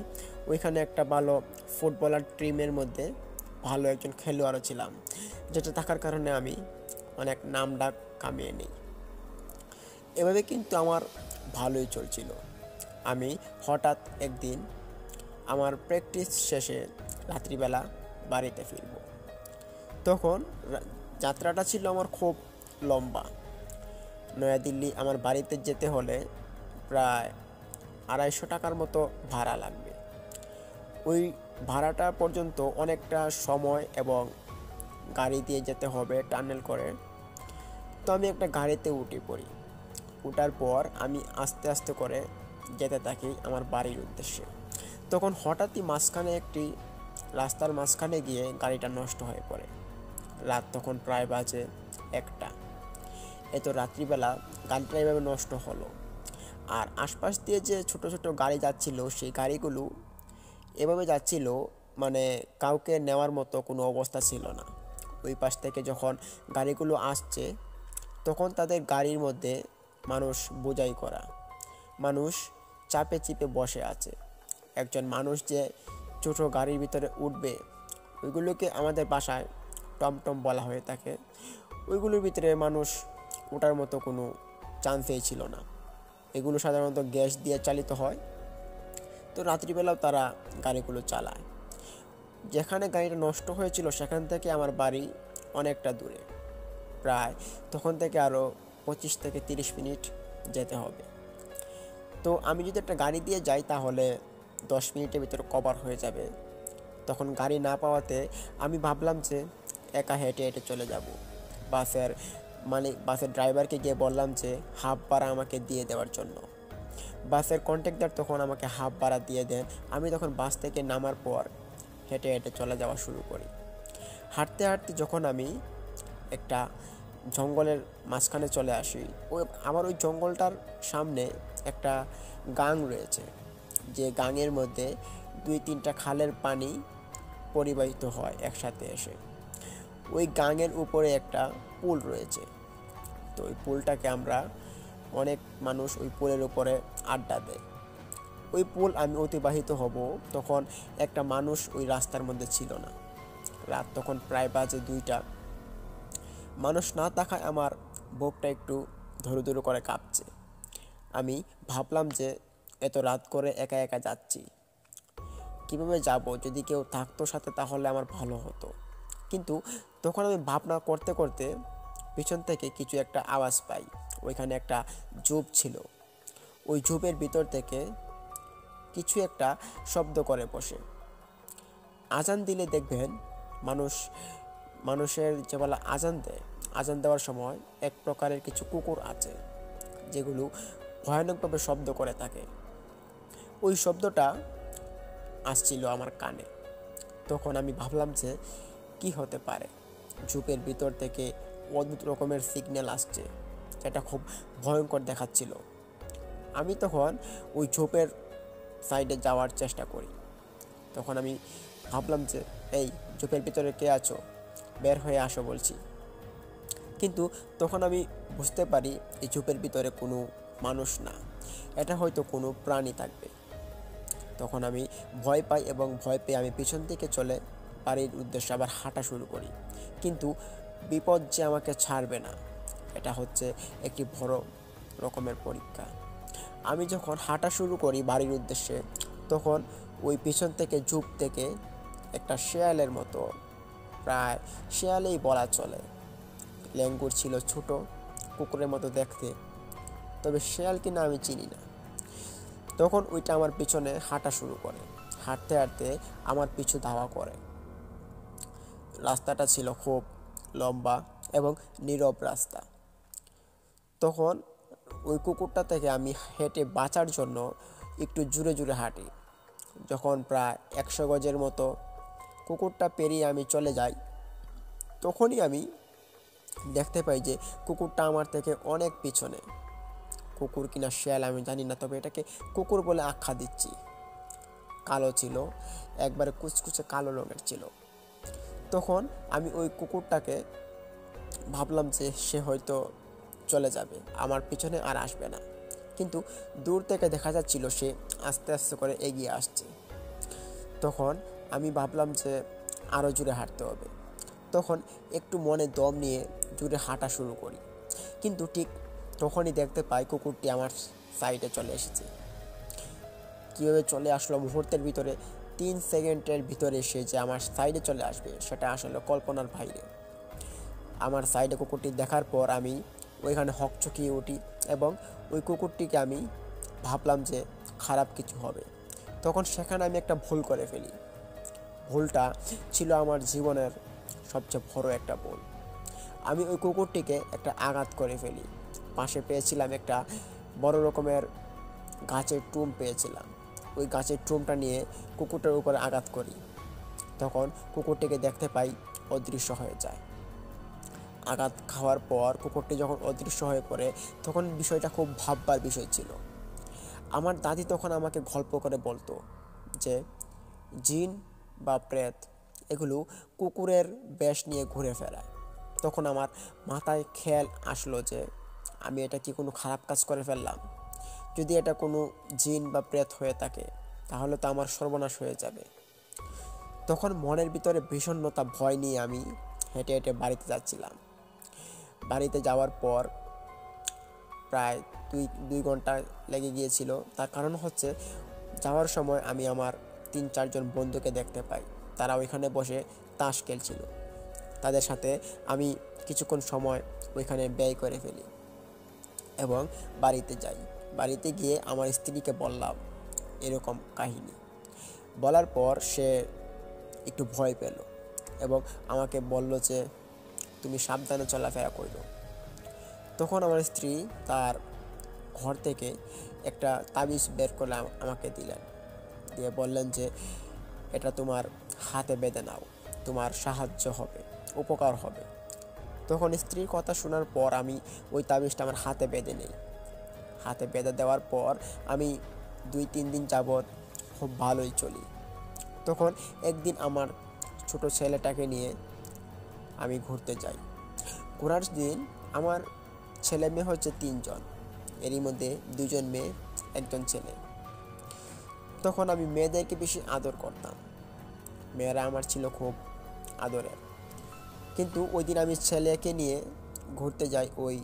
ওইখানে একটা ভালো ফুটবলার টিমের মধ্যে ভালো একজন খেলোয়াড়ও ছিলাম, যেটা থাকার কারণে আমি অনেক নাম ডাক কামিয়ে নিই। এভাবে কিন্তু আমার ভালোই চলছিল। আমি হঠাৎ একদিন আমার প্র্যাকটিস শেষে রাত্রিবেলা বাড়িতে ফিরব। তখন যাত্রাটা ছিল আমার খুব লম্বা। নয়াদিল্লি আমার বাড়িতে যেতে হলে প্রায় 250 টাকার মতো ভাড়া লাগবে। ওই ভাড়াটা পর্যন্ত অনেকটা সময় এবং গাড়ি দিয়ে যেতে হবে টানেল করে। তো আমি একটা গাড়িতে উঠে পড়ি। ওঠার পর আমি আস্তে আস্তে করে যেতে থাকি আমার বাড়ির উদ্দেশ্যে। তখন হঠাৎই মাঝখানে একটি রাস্তার মাঝখানে গিয়ে গাড়িটা নষ্ট হয়ে পড়ে। রাত তখন প্রায় বাজে 1টা। এত রাত্রিবেলা গাড়িটা এভাবে নষ্ট হলো। আর আশপাশ দিয়ে যে ছোট ছোট গাড়ি যাচ্ছিল, সেই গাড়িগুলো এভাবে যাচ্ছিল মানে কাউকে নেওয়ার মতো কোনো অবস্থা ছিল না। ওই পাশ থেকে যখন গাড়িগুলো আসছে তখন তাদের গাড়ির মধ্যে মানুষ বোঝাই করা, মানুষ চাপে চিপে বসে আছে। একজন মানুষ যে ছোটো গাড়ির ভিতরে উঠবে, ওইগুলোকে আমাদের বাসায় টমটম বলা হয়ে থাকে, ওইগুলোর ভিতরে মানুষ ওঠার মতো কোনো চান্সই ছিল না। এগুলো সাধারণত গ্যাস দিয়ে চালিত হয়। তো রাত্রিবেলাও তারা গাড়িগুলো চালায়। যেখানে গাড়িটা নষ্ট হয়েছিল সেখান থেকে আমার বাড়ি অনেকটা দূরে, প্রায় তখন থেকে আরও 25 থেকে 30 মিনিট যেতে হবে। তো আমি যদি একটা গাড়ি দিয়ে যাই তাহলে 10 মিনিটের ভিতরে কভার হয়ে যাবে। তখন গাড়ি না পাওয়াতে আমি ভাবলাম যে একা হেঁটে হেঁটে চলে যাব। বাসের ড্রাইভারকে গিয়ে বললাম যে হাফ ভাড়া আমাকে দিয়ে দেওয়ার জন্য। বাসের কন্ট্রাক্টর তখন আমাকে হাফ ভাড়া দিয়ে দেন। আমি তখন বাস থেকে নামার পর হেঁটে হেঁটে চলে যাওয়া শুরু করি। হাঁটতে হাঁটতে যখন আমি একটা জঙ্গলের মাঝখানে চলে আসি, আমার ওই জঙ্গলটার সামনে একটা গাং রয়েছে, যে গাঙের মধ্যে 2-3টা খালের পানি পরিবাহিত হয় একসাথে এসে। ওই গাঙের উপরে একটা পুল রয়েছে। তো ওই পুলটাকে আমরা অনেক মানুষ ওই পুলের উপরে আড্ডা দেয়। ওই পুল আমি অতিবাহিত হব তখন একটা মানুষ ওই রাস্তার মধ্যে ছিল না। রাত তখন প্রায় বাজে 2টা। মানুষ না থাকায় আমার বুকটা একটু ধরু ধরু করে কাঁপছে। আমি ভাবলাম যে এত রাত করে একা একা যাচ্ছি, কীভাবে যাব? যদি কেউ থাকতো সাথে তাহলে আমার ভালো হতো। কিন্তু তখন আমি ভাবনা করতে করতে পিছন থেকে কিছু একটা আওয়াজ পাই। ওইখানে একটা ঝোপ ছিল। ওই ঝোপের ভিতর থেকে কিছু একটা শব্দ করে বসে। আজান দিলে দেখবেন মানুষের যে বলা আজান দেয়, আজান দেওয়ার সময় এক প্রকারের কিছু কুকুর আছে যেগুলো ভয়ানকভাবে শব্দ করে থাকে। ওই শব্দটা আসছিল আমার কানে। তখন আমি ভাবলাম যে কি হতে পারে। ঝোপের ভিতর থেকে অদ্ভুত রকমের সিগন্যাল আসছে, যেটা খুব ভয়ঙ্কর দেখাচ্ছিল। আমি তখন ওই ঝোপের সাইডে যাওয়ার চেষ্টা করি। তখন আমি ভাবলাম যে এই ঝোপের ভিতরে কে আছো, বের হয়ে আসো বলছি। কিন্তু তখন আমি বুঝতে পারি এই ঝোপের ভিতরে কোনো মানুষ না, এটা হয়তো কোনো প্রাণী থাকবে। তখন আমি ভয় পাই এবং ভয় পেয়ে আমি পিছন থেকে চলে বাড়ির উদ্দেশ্যে আবার হাঁটা শুরু করি। কিন্তু বিপদ যে আমাকে ছাড়বে না, এটা হচ্ছে একটি বড় রকমের পরীক্ষা। আমি যখন হাঁটা শুরু করি বাড়ির উদ্দেশ্যে, তখন ওই পিছন থেকে ঝোপ থেকে একটা শেয়ালের মতো, প্রায় শেয়ালেই বলা চলে, ল্যাঙ্গুর ছিল, ছোট কুকুরের মতো দেখতে, তবে শেয়াল কিনা আমি চিনি না। তখন ওইটা আমার পিছনে হাঁটা শুরু করে। হাঁটতে হাঁটতে আমার পিছু ধাওয়া করে। রাস্তাটা ছিল খুব লম্বা এবং নীরব রাস্তা। তখন ওই কুকুরটা থেকে আমি হেঁটে বাঁচার জন্য একটু জোরে জোরে হাঁটি। যখন প্রায় 100 গজের মতো কুকুরটা পেরিয়ে আমি চলে যাই, তখনই আমি দেখতে পাই যে কুকুরটা আমার থেকে অনেক পিছনে। কুকুর কিনা শেয়াল আমি জানি না, তবে এটাকে কুকুর বলে আখ্যা দিচ্ছি। কালো ছিল, একবারে কুচকুচে কালো রঙের ছিল। তখন আমি ওই কুকুরটাকে ভাবলাম যে সে হয়তো চলে যাবে, আমার পিছনে আর আসবে না। কিন্তু দূর থেকে দেখা যাচ্ছিল সে আস্তে আস্তে করে এগিয়ে আসছে। তখন আমি ভাবলাম যে আরও জোরে হাঁটতে হবে। তখন একটু মনে দম নিয়ে জোরে হাঁটা শুরু করি, কিন্তু ঠিক তখনই দেখতে পাই কুকুরটি আমার সাইডে চলে এসেছে। কীভাবে চলে আসলো মুহূর্তের ভিতরে, 3 সেকেন্ডের ভিতরে সে যে আমার সাইডে চলে আসবে সেটা আসলে কল্পনার বাইরে। আমার সাইডে কুকুরটি দেখার পর আমি ওইখানে হকচকিয়ে উঠি এবং ওই কুকুরটিকে আমি ভাবলাম যে খারাপ কিছু হবে। তখন সেখানে আমি একটা ভুল করে ফেলি। ভুলটা ছিল আমার জীবনের সবচেয়ে বড় একটা ভুল। আমি ওই কুকুরটিকে একটা আঘাত করে ফেলি। পাশে পেয়েছিলাম একটা বড় রকমের গাছের টুম পেয়েছিলাম। ওই গাছের টুমটা নিয়ে কুকুরটার উপরে আঘাত করি। তখন কুকুরটিকে দেখতে পাই অদৃশ্য হয়ে যায়। আঘাত খাওয়ার পর কুকুরটি যখন অদৃশ্য হয়ে পড়ে, তখন বিষয়টা খুব ভাববার বিষয় ছিল। আমার দাদি তখন আমাকে গল্প করে বলতো যে জিন বা প্রেত এগুলো কুকুরের বেশ নিয়ে ঘুরে ফেরায়। তখন আমার মাথায় খেয়াল আসলো যে আমি এটা কি কোনো খারাপ কাজ করে ফেললাম? যদি এটা কোনো জিন বা প্রেত হয়ে থাকে তাহলে তো আমার সর্বনাশ হয়ে যাবে। তখন মনের ভিতরে বিষণ্ণতা ভয় নিয়ে আমি হেঁটে হেঁটে বাড়িতে যাচ্ছিলাম। বাড়িতে যাওয়ার পর প্রায় দুই ঘন্টা লেগে গিয়েছিল। তার কারণ হচ্ছে যাওয়ার সময় আমি আমার 3-4 জন বন্ধুকে দেখতে পাই, তারা ওইখানে বসে তাস খেলছিল। তাদের সাথে আমি কিছুক্ষণ সময় ওইখানে ব্যয় করে ফেলি এবং বাড়িতে যাই। বাড়িতে গিয়ে আমার স্ত্রীকে বললাম এরকম কাহিনী। বলার পর সে একটু ভয় পেল এবং আমাকে বলল যে তুমি সাবধানে চলাফেরা করো। তখন আমার স্ত্রী তার ঘর থেকে একটা তাবিজ বের করে আমাকে দিলেন, দিয়ে বললেন যে এটা তোমার হাতে বেঁধে নাও, তোমার সাহায্য হবে, উপকার হবে। তখন স্ত্রীর কথা শোনার পর আমি ওই তাবিজটা আমার হাতে বেঁধে নেই। হাতে বেঁধে দেওয়ার পর আমি 2-3 দিন যাবৎ খুব ভালোই চলি। তখন একদিন আমার ছোট ছেলেটাকে নিয়ে আমি ঘুরতে যাই। ঘোরার দিন আমার ছেলে মেয়ে হচ্ছে 3 জন, এরই মধ্যে 2 জন মেয়ে 1 জন ছেলে। তখন আমি মেয়েদেরকে বেশি আদর করতাম, মেয়েরা আমার ছিল খুব আদরের। কিন্তু ওই দিন আমি ছেলেকে নিয়ে ঘুরতে যাই ওই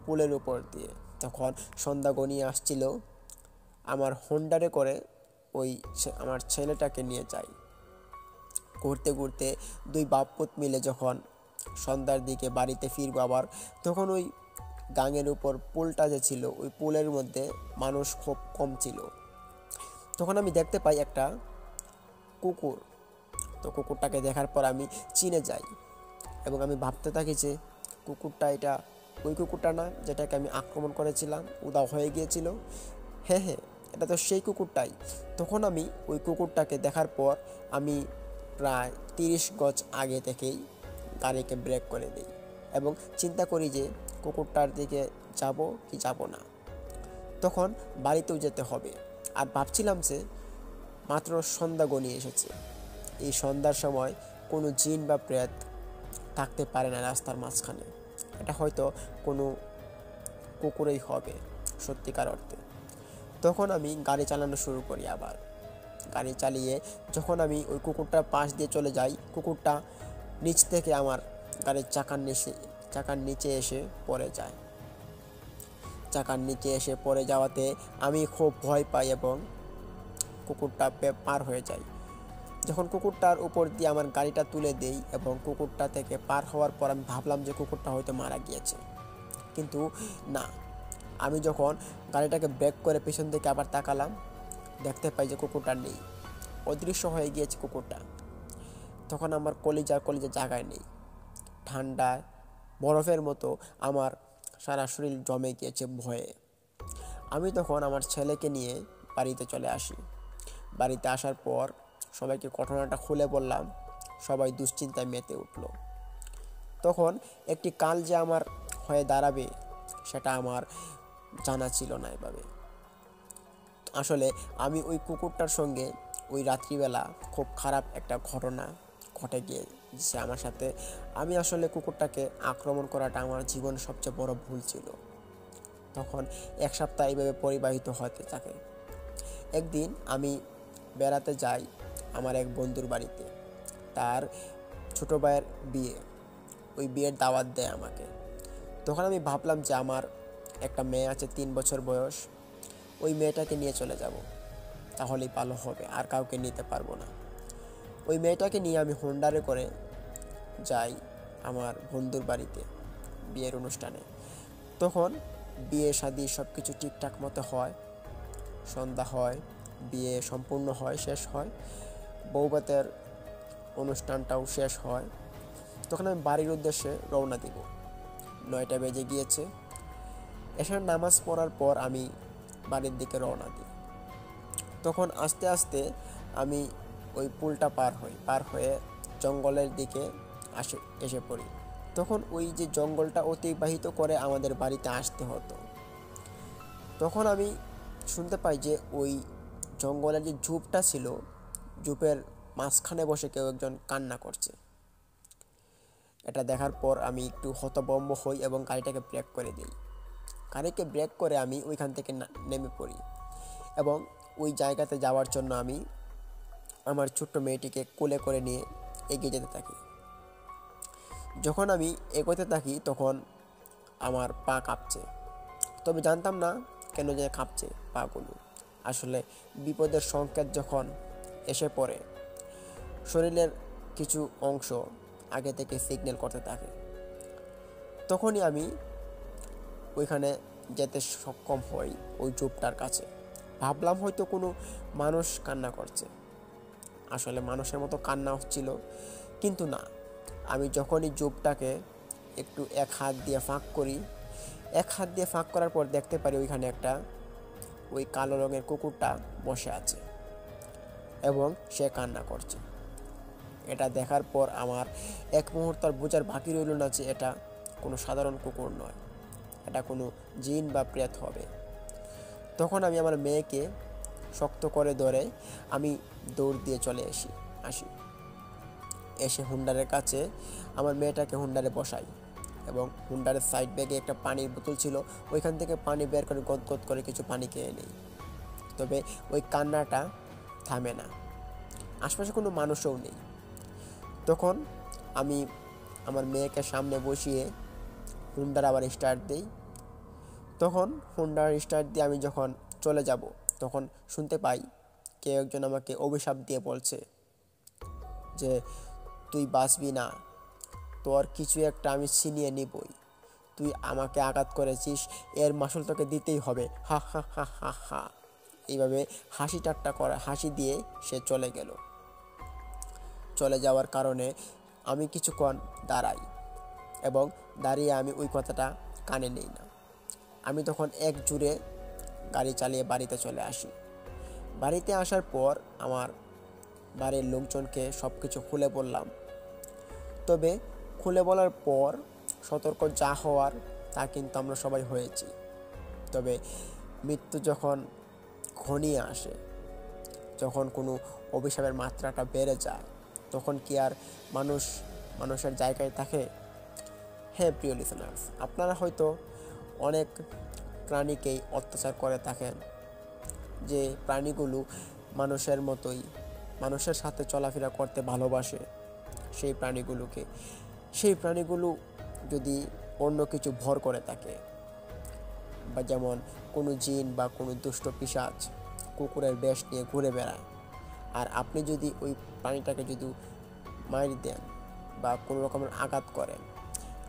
পুলের উপর দিয়ে। তখন সন্ধ্যা গনিয়ে আসছিল, আমার হোন্ডারে করে ওই আমার ছেলেটাকে নিয়ে যাই। ঘুরতে ঘুরতে 2 বাপ পুত মিলে যখন সন্ধ্যার দিকে বাড়িতে ফিরবো আবার, তখন ওই গাঙের উপর পুলটা যে ছিল ওই পুলের মধ্যে মানুষ খুব কম ছিল। তখন আমি দেখতে পাই একটা কুকুর। তো কুকুরটাকে দেখার পর আমি চিনে যাই এবং আমি ভাবতে থাকি যে কুকুরটা এটা ওই কুকুরটা না যেটাকে আমি আক্রমণ করেছিলাম, উধাও হয়ে গিয়েছিল। হ্যাঁ হ্যাঁ, এটা তো সেই কুকুরটাই। তখন আমি ওই কুকুরটাকে দেখার পর আমি প্রায় 30 গজ আগে থেকেই গাড়িকে ব্রেক করে দিই এবং চিন্তা করি যে কুকুরটার দিকে যাব কি যাব না। তখন বাড়িতেও যেতে হবে, আর ভাবছিলাম যে মাত্র সন্ধ্যা গনিয়ে এসেছে, এই সন্ধ্যার সময় কোনো জিন বা প্রেত থাকতে পারে না রাস্তার মাঝখানে। এটা হয়তো কোনো কুকুরেই হবে সত্যিকার অর্থে। তখন আমি গাড়ি চালানো শুরু করি। আবার গাড়ি চালিয়ে যখন আমি ওই কুকুরটার পাশ দিয়ে চলে যাই, কুকুরটা নিচ থেকে আমার গাড়ির চাকার নিচে এসে পড়ে যায়। চাকার নিচে এসে পড়ে যাওয়াতে আমি খুব ভয় পাই এবং কুকুরটা পার হয়ে যায়। যখন কুকুরটার উপর দিয়ে আমার গাড়িটা তুলে দেই এবং কুকুরটা থেকে পার হওয়ার পর আমি ভাবলাম যে কুকুরটা হয়তো মারা গিয়েছে, কিন্তু না। আমি যখন গাড়িটাকে ব্রেক করে পেছন থেকে আবার তাকালাম, দেখতে পাই যে কুকুরটা নেই। অদৃশ্য হয়ে গিয়েছে কুকুরটা। তখন আমার কলিজা জায়গায় নেই। ঠান্ডায় বরফের মতো আমার সারা শরীর জমে গিয়েছে ভয়ে। আমি তখন আমার ছেলেকে নিয়ে বাড়িতে চলে আসি। বাড়িতে আসার পর সবাইকে ঘটনাটা খুলে বললাম। সবাই দুশ্চিন্তায় মেতে উঠল। তখন একটি কাল যে আমার হয়ে দাঁড়াবে সেটা আমার জানা ছিল না এভাবে। আসলে আমি ওই কুকুরটার সঙ্গে ওই রাত্রিবেলা খুব খারাপ একটা ঘটনা ঘটে গিয়েছে আমার সাথে। আমি আসলে কুকুরটাকে আক্রমণ করাটা আমার জীবনের সবচেয়ে বড় ভুল ছিল। তখন 1 সপ্তাহ এইভাবে পরিবাহিত হতে থাকে। একদিন আমি বেড়াতে যাই আমার এক বন্ধুর বাড়িতে। তার ছোটো ভাইয়ের বিয়ে, ওই বিয়ের দাওয়াত দেয় আমাকে। তখন আমি ভাবলাম যে আমার একটা মেয়ে আছে 3 বছর বয়স, ওই মেয়েটাকে নিয়ে চলে যাব, তাহলেই ভালো হবে, আর কাউকে নিতে পারবো না। ওই মেয়েটাকে নিয়ে আমি হোন্ডারে করে যাই আমার বন্ধুর বাড়িতে বিয়ের অনুষ্ঠানে। তখন বিয়ে শাদী সব কিছু ঠিকঠাক মতো হয়, সন্ধ্যা হয়, বিয়ে সম্পূর্ণ হয়, শেষ হয়, বৌভাতের অনুষ্ঠানটাও শেষ হয়। তখন আমি বাড়ির উদ্দেশ্যে রওনা দিব। 9টা বেজে গিয়েছে। এশার নামাজ পড়ার পর আমি বাড়ির দিকে রওনা দিই। তখন আস্তে আস্তে আমি ওই পুলটা পার হয়ে জঙ্গলের দিকে এসে পড়ি। তখন ওই যে জঙ্গলটা অতিবাহিত করে আমাদের বাড়িতে আসতে হতো। তখন আমি শুনতে পাই যে ওই জঙ্গলের যে ঝোপটা ছিল, ঝোপের মাঝখানে বসে কেউ একজন কান্না করছে। এটা দেখার পর আমি একটু হতভম্ব হই এবং গাড়িটাকে ব্রেক করে দিই। গাড়িকে ব্রেক করে আমি ওইখান থেকে নেমে পড়ি এবং ওই জায়গাতে যাওয়ার জন্য আমি আমার ছোট্ট মেয়েটিকে কোলে করে নিয়ে এগিয়ে যেতে থাকি। যখন আমি এগোতে থাকি তখন আমার পা কাঁপছে, তবে জানতাম না কেন যে কাঁপছে পাগুলো। আসলে বিপদের সংকেত যখন এসে পড়ে, শরীরের কিছু অংশ আগে থেকে সিগন্যাল করতে থাকে। তখনই আমি ওইখানে যেতে সক্ষম হই, ওই ঝোপটার কাছে। ভাবলাম হয়তো কোনো মানুষ কান্না করছে, আসলে মানুষের মতো কান্না হচ্ছিল, কিন্তু না। আমি যখনই ঝোপটাকে একটু এক হাত দিয়ে ফাঁক করার পর দেখতে পারি ওইখানে একটা ওই কালো রঙের কুকুরটা বসে আছে এবং সে কান্না করছে। এটা দেখার পর আমার এক মুহূর্ত বোঝার বাকি রইল না যে এটা কোনো সাধারণ কুকুর নয়, এটা কোনো জিন বা প্রেত হবে। তখন আমি আমার মেয়েকে শক্ত করে ধরে আমি দৌড় দিয়ে চলে আসি। এসে হুন্ডারের কাছে আমার মেয়েটাকে হুন্ডারে বসাই এবং হুন্ডারের সাইড ব্যাগে একটা পানির বোতল ছিল, ওইখান থেকে পানি বের করে গদগদ করে কিছু পানি খেয়ে নেই। তবে ওই কান্নাটা থামে না, আশপাশে কোনো মানুষও নেই। তখন আমি আমার মেয়েকে সামনে বসিয়ে হুন্ডার আবার স্টার্ট দিই। তখন হুন্ডার স্টার্ট দিয়ে আমি যখন চলে যাব তখন শুনতে পাই কেউ একজন আমাকে অভিশাপ দিয়ে বলছে যে তুই বাঁচবি না, তোর কিছু একটা আমি ছিনিয়ে নিবই, তুই আমাকে আঘাত করেছিস, এর মাসুল তোকে দিতেই হবে, হা হা হা হা হা। এইভাবে হাসি ঠাট্টা করে হাসি দিয়ে সে চলে গেল। চলে যাওয়ার কারণে আমি কিছুক্ষণ দাঁড়াই এবং দাঁড়িয়ে আমি ওই কথাটা কানে নেই না। আমি তখন এক জুড়ে গাড়ি চালিয়ে বাড়িতে চলে আসি। বাড়িতে আসার পর আমার বাড়ির লোকজনকে সব কিছু খুলে বললাম। তবে খুলে বলার পর সতর্ক যা হওয়ার তা কিন্তু আমরা সবাই হয়েছি। তবে মৃত্যু যখন ঘনিয়ে আসে, যখন কোনো অভিশাপের মাত্রাটা বেড়ে যায়, তখন কি আর মানুষের জায়গায় থাকে? হ্যাঁ প্রিয় লিসেনার্স, আপনারা হয়তো অনেক প্রাণীকেই অত্যাচার করে থাকেন, যে প্রাণীগুলো মানুষের মতোই মানুষের সাথে চলাফেরা করতে ভালোবাসে। সেই প্রাণীগুলো যদি অন্য কিছু ভর করে থাকে, বা যেমন কোনো জিন বা কোনো দুষ্ট পিশাচ কুকুরের বেশ নিয়ে ঘুরে বেড়ায়, আর আপনি যদি ওই প্রাণীটাকে যদি মার দেন বা কোনো রকমের আঘাত করেন,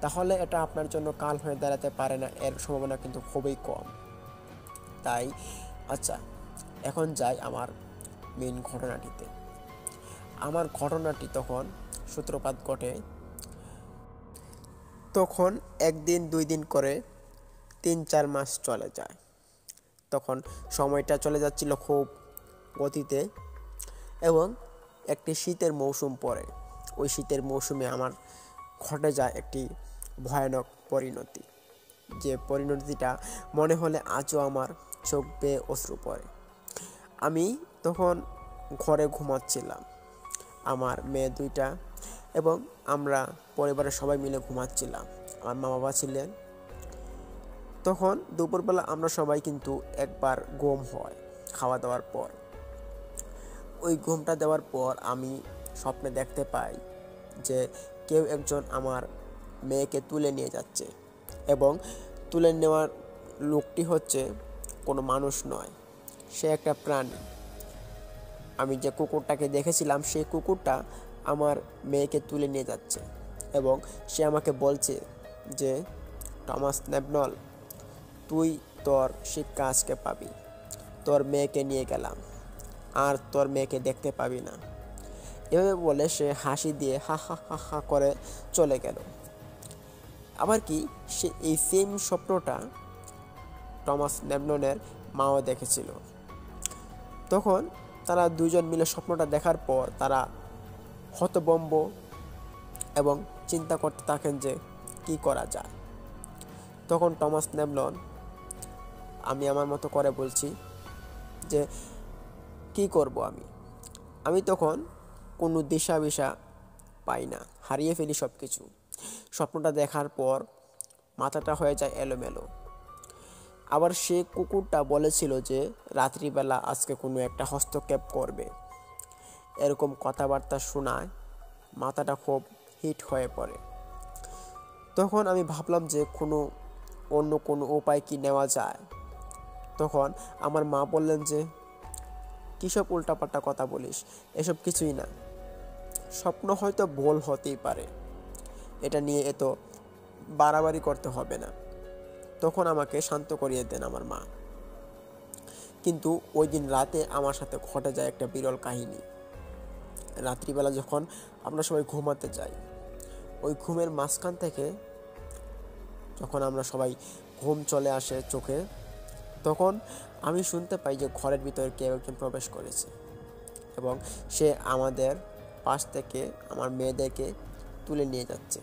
তাহলে এটা আপনার জন্য কাল হয়ে দাঁড়াতে পারে না, এর সম্ভাবনা কিন্তু খুবই কম। তাই আচ্ছা, এখন যাই আমার মেইন ঘটনাটিতে। আমার ঘটনাটি তখন সূত্রপাত ঘটে তখন 1 দিন 2 দিন করে 3-4 মাস চলে যায়। তখন সময়টা চলে যাচ্ছিল খুব গতিতে এবং একটি শীতের মৌসুম পড়ে। ওই শীতের মৌসুমে আমার ঘটে যায় একটি ভয়ানক পরিণতি, যে পরিণতিটা মনে হলে আজও আমার চোখ বেয়ে অশ্রু পড়ে। আমি তখন ঘরে ঘুমাচ্ছিলাম, আমার মেয়ে 2টা এবং আমরা পরিবারের সবাই মিলে ঘুমাচ্ছিলাম। আমার মা বাবা ছিলেন। তখন দুপুরবেলা আমরা সবাই কিন্তু একবার ঘুম হয় খাওয়া দাওয়ার পর। ওই ঘুমটা দেওয়ার পর আমি স্বপ্নে দেখতে পাই যে কেউ একজন আমার মেয়েকে তুলে নিয়ে যাচ্ছে এবং তুলে নেওয়ার লোকটি হচ্ছে কোনো মানুষ নয়, সে একটা প্রাণী। আমি যে কুকুরটাকে দেখেছিলাম সেই কুকুরটা আমার মেয়েকে তুলে নিয়ে যাচ্ছে এবং সে আমাকে বলছে যে টমাস ন্যাবনল, তুই তোর শিক্ষা আজকে পাবি, তোর মেয়েকে নিয়ে গেলাম, আর তোর মেয়েকে দেখতে পাবি না। এভাবে বলে সে হাসি দিয়ে হা হা হা হা করে চলে গেল। আবার কি সে এই সেম স্বপ্নটা টমাস ন্যাবনলের মাও দেখেছিল। তখন তারা 2 জন মিলে স্বপ্নটা দেখার পর তারা হতভম্ব এবং চিন্তা করতে থাকেন যে কি করা যায়। তখন টমাস ন্যাবনল, আমি আমার মতো করে বলছি যে কি করব আমি তখন কোনো দিশা পাই না, হারিয়ে ফেলি সব কিছু। স্বপ্নটা দেখার পর মাথাটা হয়ে যায় এলোমেলো। আবার সে কুকুরটা বলেছিল যে রাত্রিবেলা আজকে কোনো একটা হস্তক্ষেপ করবে, এরকম কথাবার্তা শোনায় মাথাটা খুব হিট হয়ে পড়ে। তখন আমি ভাবলাম যে অন্য কোনো উপায় কি নেওয়া যায়। তখন আমার মা বললেন যে কিসব উল্টাপাল্টা কথা বলিস, এসব কিছুই না, স্বপ্ন হয়তো ভুল হতেই পারে, এটা নিয়ে এত বাড়াবাড়ি করতে হবে না। তখন আমাকে শান্ত করিয়ে দেন আমার মা। কিন্তু ওই দিন রাতে আমার সাথে ঘটে যায় একটা বিরল কাহিনী। রাত্রিবেলা যখন আমরা সবাই ঘুমাতে যাই, ওই ঘুমের মাঝখান থেকে যখন আমরা সবাই ঘুম চলে আসে চোখে, তখন আমি শুনতে পাই যে ঘরের ভিতরে কেউ একজন প্রবেশ করেছে এবং সে আমাদের পাশ থেকে আমার মেয়েদেরকে তুলে নিয়ে যাচ্ছে।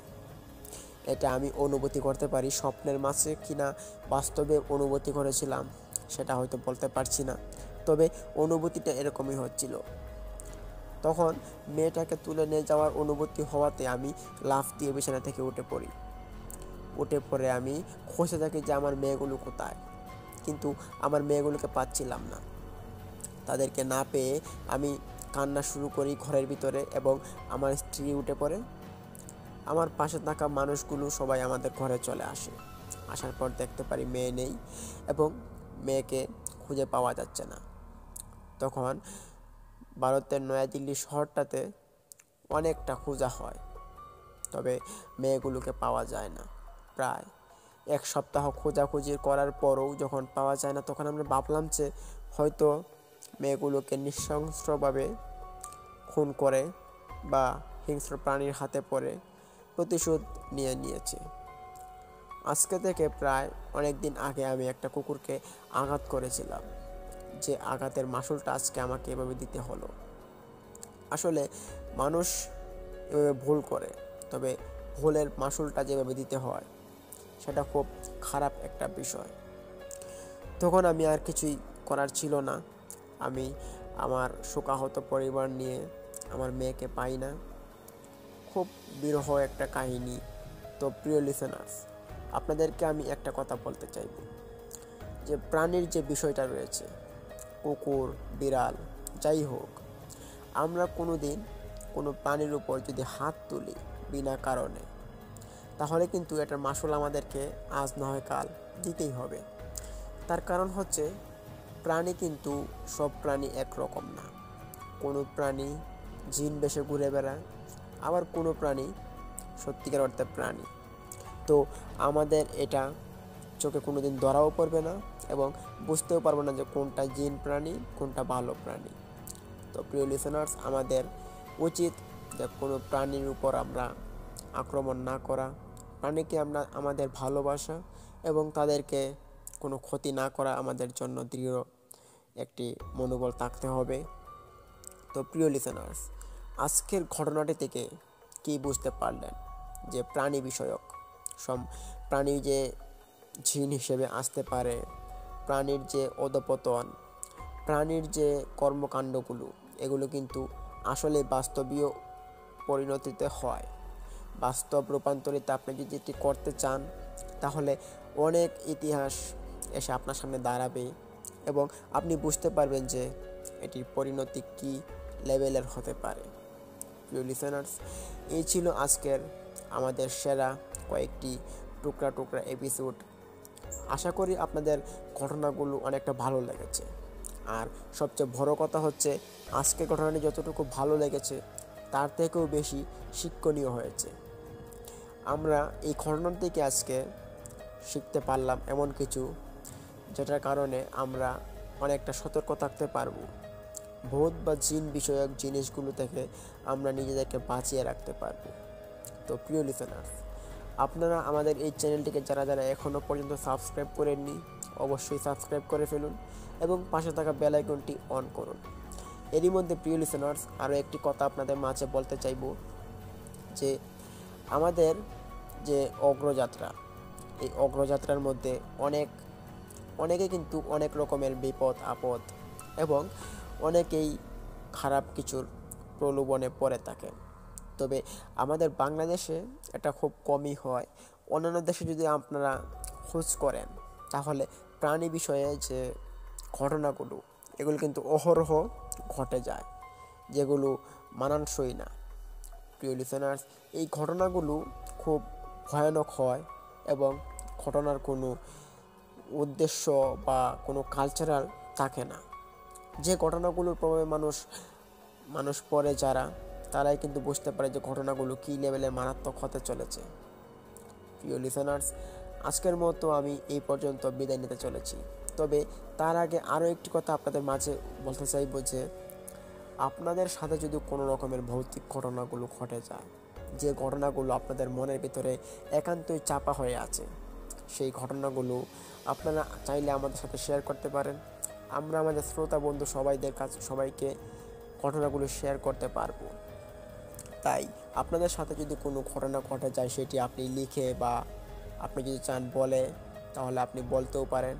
এটা আমি অনুভূতি করতে পারি, স্বপ্নের মাঝে কিনা বাস্তবে অনুভূতি করেছিলাম সেটা হয়তো বলতে পারছি না, তবে অনুভূতিটা এরকমই হচ্ছিল। তখন মেয়েটাকে তুলে নিয়ে যাওয়ার অনুভূতি হওয়াতে আমি লাফ দিয়ে বিছানা থেকে উঠে পড়ে আমি খুঁজে থাকি যে আমার মেয়েগুলো কোথায়, কিন্তু আমার মেয়েগুলোকে পাচ্ছিলাম না। তাদেরকে না পেয়ে আমি কান্না শুরু করি ঘরের ভিতরে এবং আমার স্ত্রী উঠে পড়ে। আমার পাশে থাকা মানুষগুলো সবাই আমাদের ঘরে চলে আসে। আসার পর দেখতে পারি মেয়ে নেই এবং মেয়েকে খুঁজে পাওয়া যাচ্ছে না। তখন ভারতের নয়াদিল্লি শহরটাতে অনেকটা খোঁজা হয়, তবে মেয়েগুলোকে পাওয়া যায় না। প্রায় 1 সপ্তাহ খোঁজাখুঁজি করার পরও যখন পাওয়া যায় না, তখন আমরা ভাবলাম যে হয়তো মেয়েগুলোকে নৃশংসভাবে খুন করে বা হিংস্র প্রাণীর হাতে পড়ে প্রতিশোধ নিয়েছে। আজকে থেকে প্রায় অনেক দিন আগে আমি একটা কুকুরকে আঘাত করেছিলাম, যে আঘাতের মাসুলটা আজকে আমাকে এভাবে দিতে হলো। আসলে মানুষ এভাবে ভুল করে, তবে ভুলের মাসুলটা যেভাবে দিতে হয় সেটা খুব খারাপ একটা বিষয়। তখন আমি আর কিছুই করার ছিল না, আমি আমার শোকাহত পরিবার নিয়ে আমার মেয়েকে পাই না। খুব বিরহ একটা কাহিনী। তো প্রিয় লিসেনার্স, আপনাদেরকে আমি একটা কথা বলতে চাইব যে প্রাণীর যে বিষয়টা রয়েছে, কুকুর, বিড়াল, যাই হোক, আমরা কোনো দিন কোনো প্রাণীর উপর যদি হাত তুলি বিনা কারণে, তাহলে কিন্তু এটার মাসুল আমাদেরকে আজ না হয় কাল দিতেই হবে। তার কারণ হচ্ছে প্রাণী কিন্তু সব প্রাণী একরকম না। কোনো প্রাণী জিন বেশে ঘুরে বেড়ায়, আবার কোনো প্রাণী সত্যিকার অর্থে প্রাণী। তো আমাদের এটা চোখে কোনো দিন ধরাও পড়বে না এবং বুঝতেও পারবো না যে কোনটা জিন প্রাণী, কোনটা ভালো প্রাণী। তো প্রিয় লিসেনার্স, আমাদের উচিত যে কোনো প্রাণীর উপর আমরা আক্রমণ না করা, প্রাণীকে আমরা আমাদের ভালোবাসা এবং তাদেরকে কোনো ক্ষতি না করা আমাদের জন্য দৃঢ় একটি মনোবল থাকতে হবে। তো প্রিয় লিসেনার্স, আজকের ঘটনাটি থেকে কি বুঝতে পারলেন যে প্রাণী বিষয়ক প্রাণী যে জিন হিসেবে আসতে পারে, প্রাণীর যে অধঃপতন, প্রাণীর যে কর্মকাণ্ডগুলো, এগুলো কিন্তু আসলে বাস্তবীয় পরিণতিতে হয়। বাস্তব রূপান্তরিত আপনি যদি এটি করতে চান তাহলে অনেক ইতিহাস এসে আপনার সামনে দাঁড়াবে এবং আপনি বুঝতে পারবেন যে এটির পরিণতি কী লেভেলের হতে পারে। প্রিয় লিসেনার্স, এই ছিল আজকের আমাদের সেরা কয়েকটি টুকরা টুকরা এপিসোড। আশা করি আপনাদের ঘটনাগুলো অনেকটা ভালো লেগেছে। আর সবচেয়ে বড় কথা হচ্ছে, আজকের ঘটনাটি যতটুকু ভালো লেগেছে তার থেকেও বেশি শিক্ষণীয় হয়েছে। আমরা এই ঘটনা থেকে আজকে শিখতে পারলাম এমন কিছু, যেটার কারণে আমরা অনেকটা সতর্ক থাকতে পারবো। ভূত বা জিন বিষয়ক জিনিসগুলো থেকে আমরা নিজেদেরকে বাঁচিয়ে রাখতে পারবো। তো প্রিয় লিসেনার্স, আপনারা আমাদের এই চ্যানেলটিকে যারা যারা এখনও পর্যন্ত সাবস্ক্রাইব করেননি, অবশ্যই সাবস্ক্রাইব করে ফেলুন এবং পাশে থাকা বেল আইকনটি অন করুন। এরই মধ্যে প্রিয় লিসেনার্স, আরও একটি কথা আপনাদের মাঝে বলতে চাইব যে আমাদের যে অগ্রযাত্রা, এই অগ্রযাত্রার মধ্যে অনেকে কিন্তু অনেক রকমের বিপদ আপদ এবং অনেকেই খারাপ কিছুর প্রলোভনে পড়ে থাকে। তবে আমাদের বাংলাদেশে এটা খুব কমই হয়। অন্যান্য দেশে যদি আপনারা খোঁজ করেন তাহলে প্রাণী বিষয়ে যে ঘটনাগুলো, এগুলো কিন্তু অহরহ ঘটে যায়, যেগুলো মানানসই না। প্রিয় লিসেনার্স, এই ঘটনাগুলো খুব ভয়ানক হয় এবং ঘটনার কোনো উদ্দেশ্য বা কোনো কালচারাল থাকে না। যে ঘটনাগুলোর প্রভাবে মানুষ পড়ে যারা, তারাই কিন্তু বুঝতে পারে যে ঘটনাগুলো কী লেভেলের মারাত্মক হতে চলেছে। প্রিয় লিসেনার্স, আজকের মতো আমি এই পর্যন্ত বিদায় নিতে চলেছি। তবে তার আগে আরও একটি কথা আপনাদের মাঝে বলতে চাইব যে আপনাদের সাথে যদি কোনো রকমের ভৌতিক ঘটনাগুলো ঘটে যায়, যে ঘটনাগুলো আপনাদের মনের ভিতরে একান্তই চাপা হয়ে আছে, সেই ঘটনাগুলো আপনারা চাইলে আমাদের সাথে শেয়ার করতে পারেন। আমরা আমাদের শ্রোতা বন্ধু সবাইকে ঘটনাগুলো শেয়ার করতে পারবো। তাই আপনাদের সাথে যদি কোনো ঘটনা ঘটে যায়, সেটি আপনি লিখে বা আপনি যদি চান বলে, তাহলে আপনি বলতেও পারেন।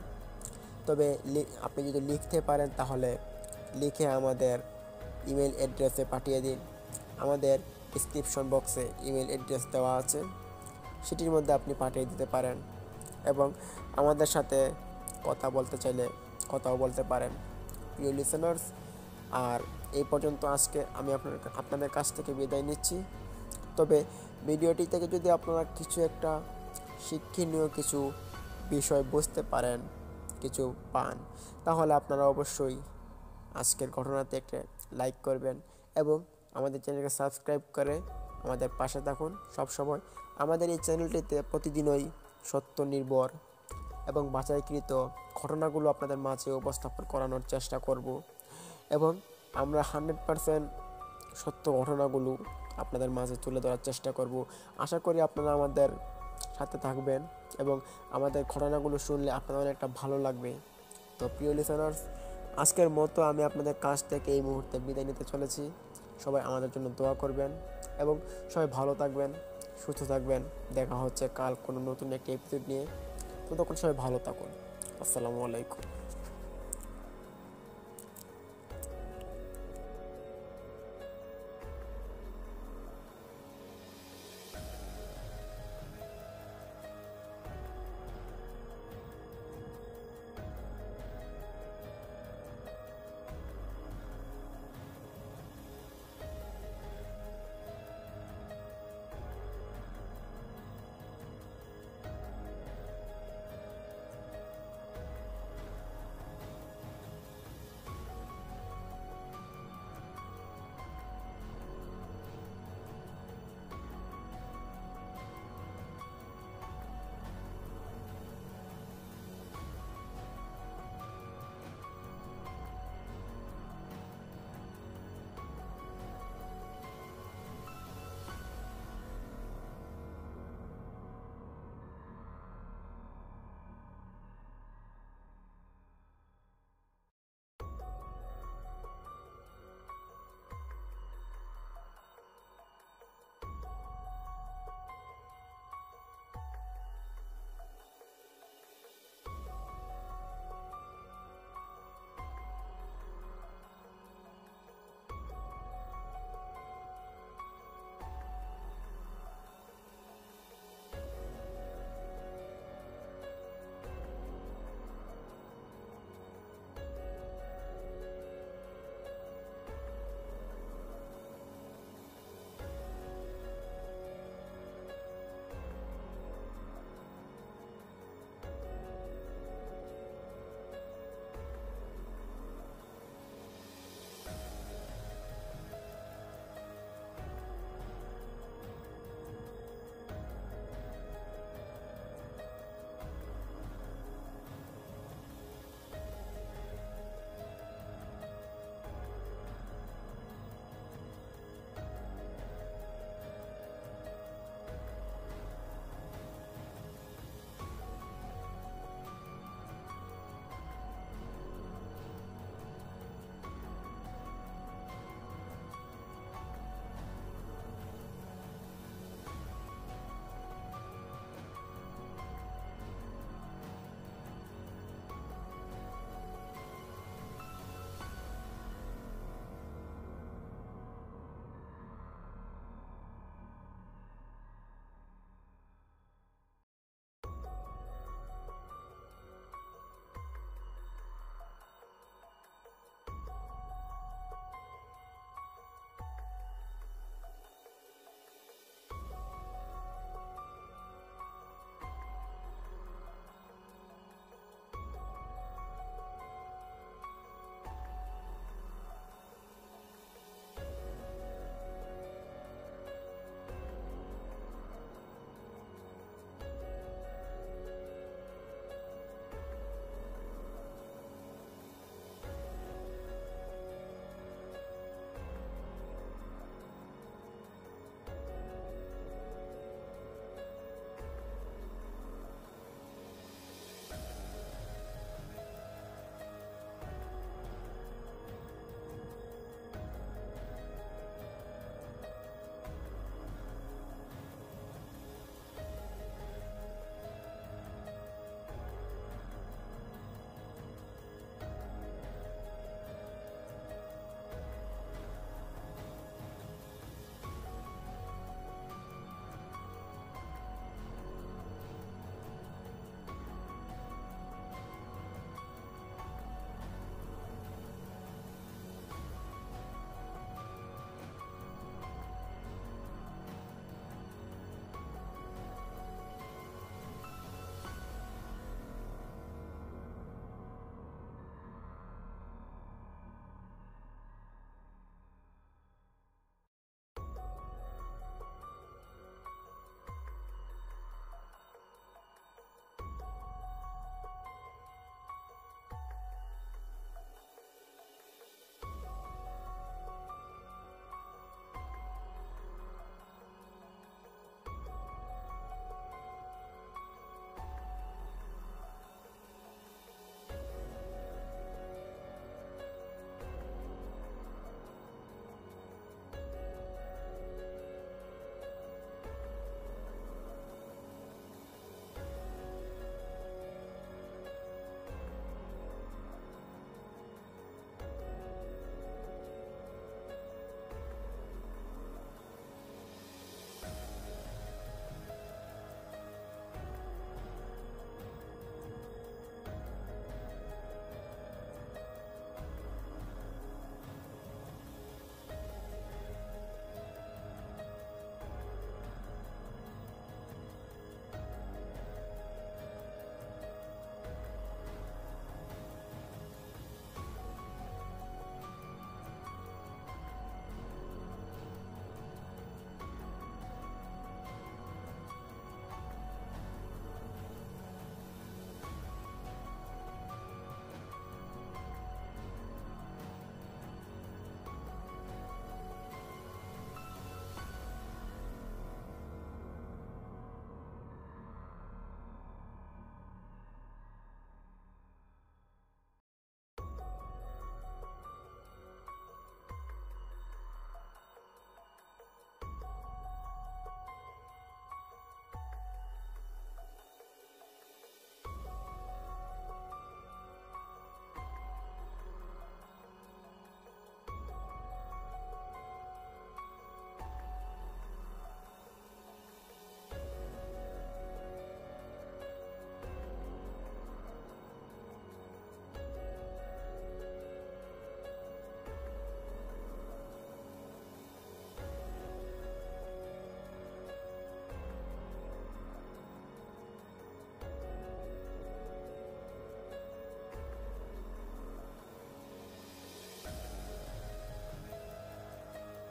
তবে আপনি যদি লিখতে পারেন তাহলে লিখে আমাদের ইমেল অ্যাড্রেসে পাঠিয়ে দিন। আমাদের ডিসক্রিপশন বক্সে ইমেল অ্যাড্রেস দেওয়া আছে, সেটির মধ্যে আপনি পাঠিয়ে দিতে পারেন এবং আমাদের সাথে কথা বলতে চাইলে কথাও বলতে পারেন। প্রিয় লিসেনার্স, আর এই পর্যন্ত আজকে আমি আপনাদের কাছ থেকে বিদায় নিচ্ছি। তবে ভিডিওটি থেকে যদি আপনারা কিছু একটা শিক্ষণীয় কিছু বিষয় বুঝতে পারেন, কিছু পান, তাহলে আপনারা অবশ্যই আজকের ঘটনাতে একটা লাইক করবেন এবং আমাদের চ্যানেলকে সাবস্ক্রাইব করে আমাদের পাশে থাকুন সবসময়। আমাদের এই চ্যানেলটিতে প্রতিদিনই সত্য নির্ভর এবং বাছাইকৃত ঘটনাগুলো আপনাদের মাঝে উপস্থাপন করানোর চেষ্টা করব এবং আমরা 100% সত্য ঘটনাগুলো আপনাদের মাঝে তুলে ধরার চেষ্টা করব। আশা করি আপনারা আমাদের সাথে থাকবেন এবং আমাদের ঘটনাগুলো শুনলে আপনাদের অনেকটা ভালো লাগবে। তো প্রিয় লিসেনার্স, আজকের মতো আমি আপনাদের কাছ থেকে এই মুহূর্তে বিদায় নিতে চলেছি। সবাই আমাদের জন্য দোয়া করবেন এবং সবাই ভালো থাকবেন, সুস্থ থাকবেন। দেখা হচ্ছে কাল কোনো নতুন একটি এপিসোড নিয়ে। ততক্ষণ সবাই ভালো থাকুন। আসসালামু আলাইকুম।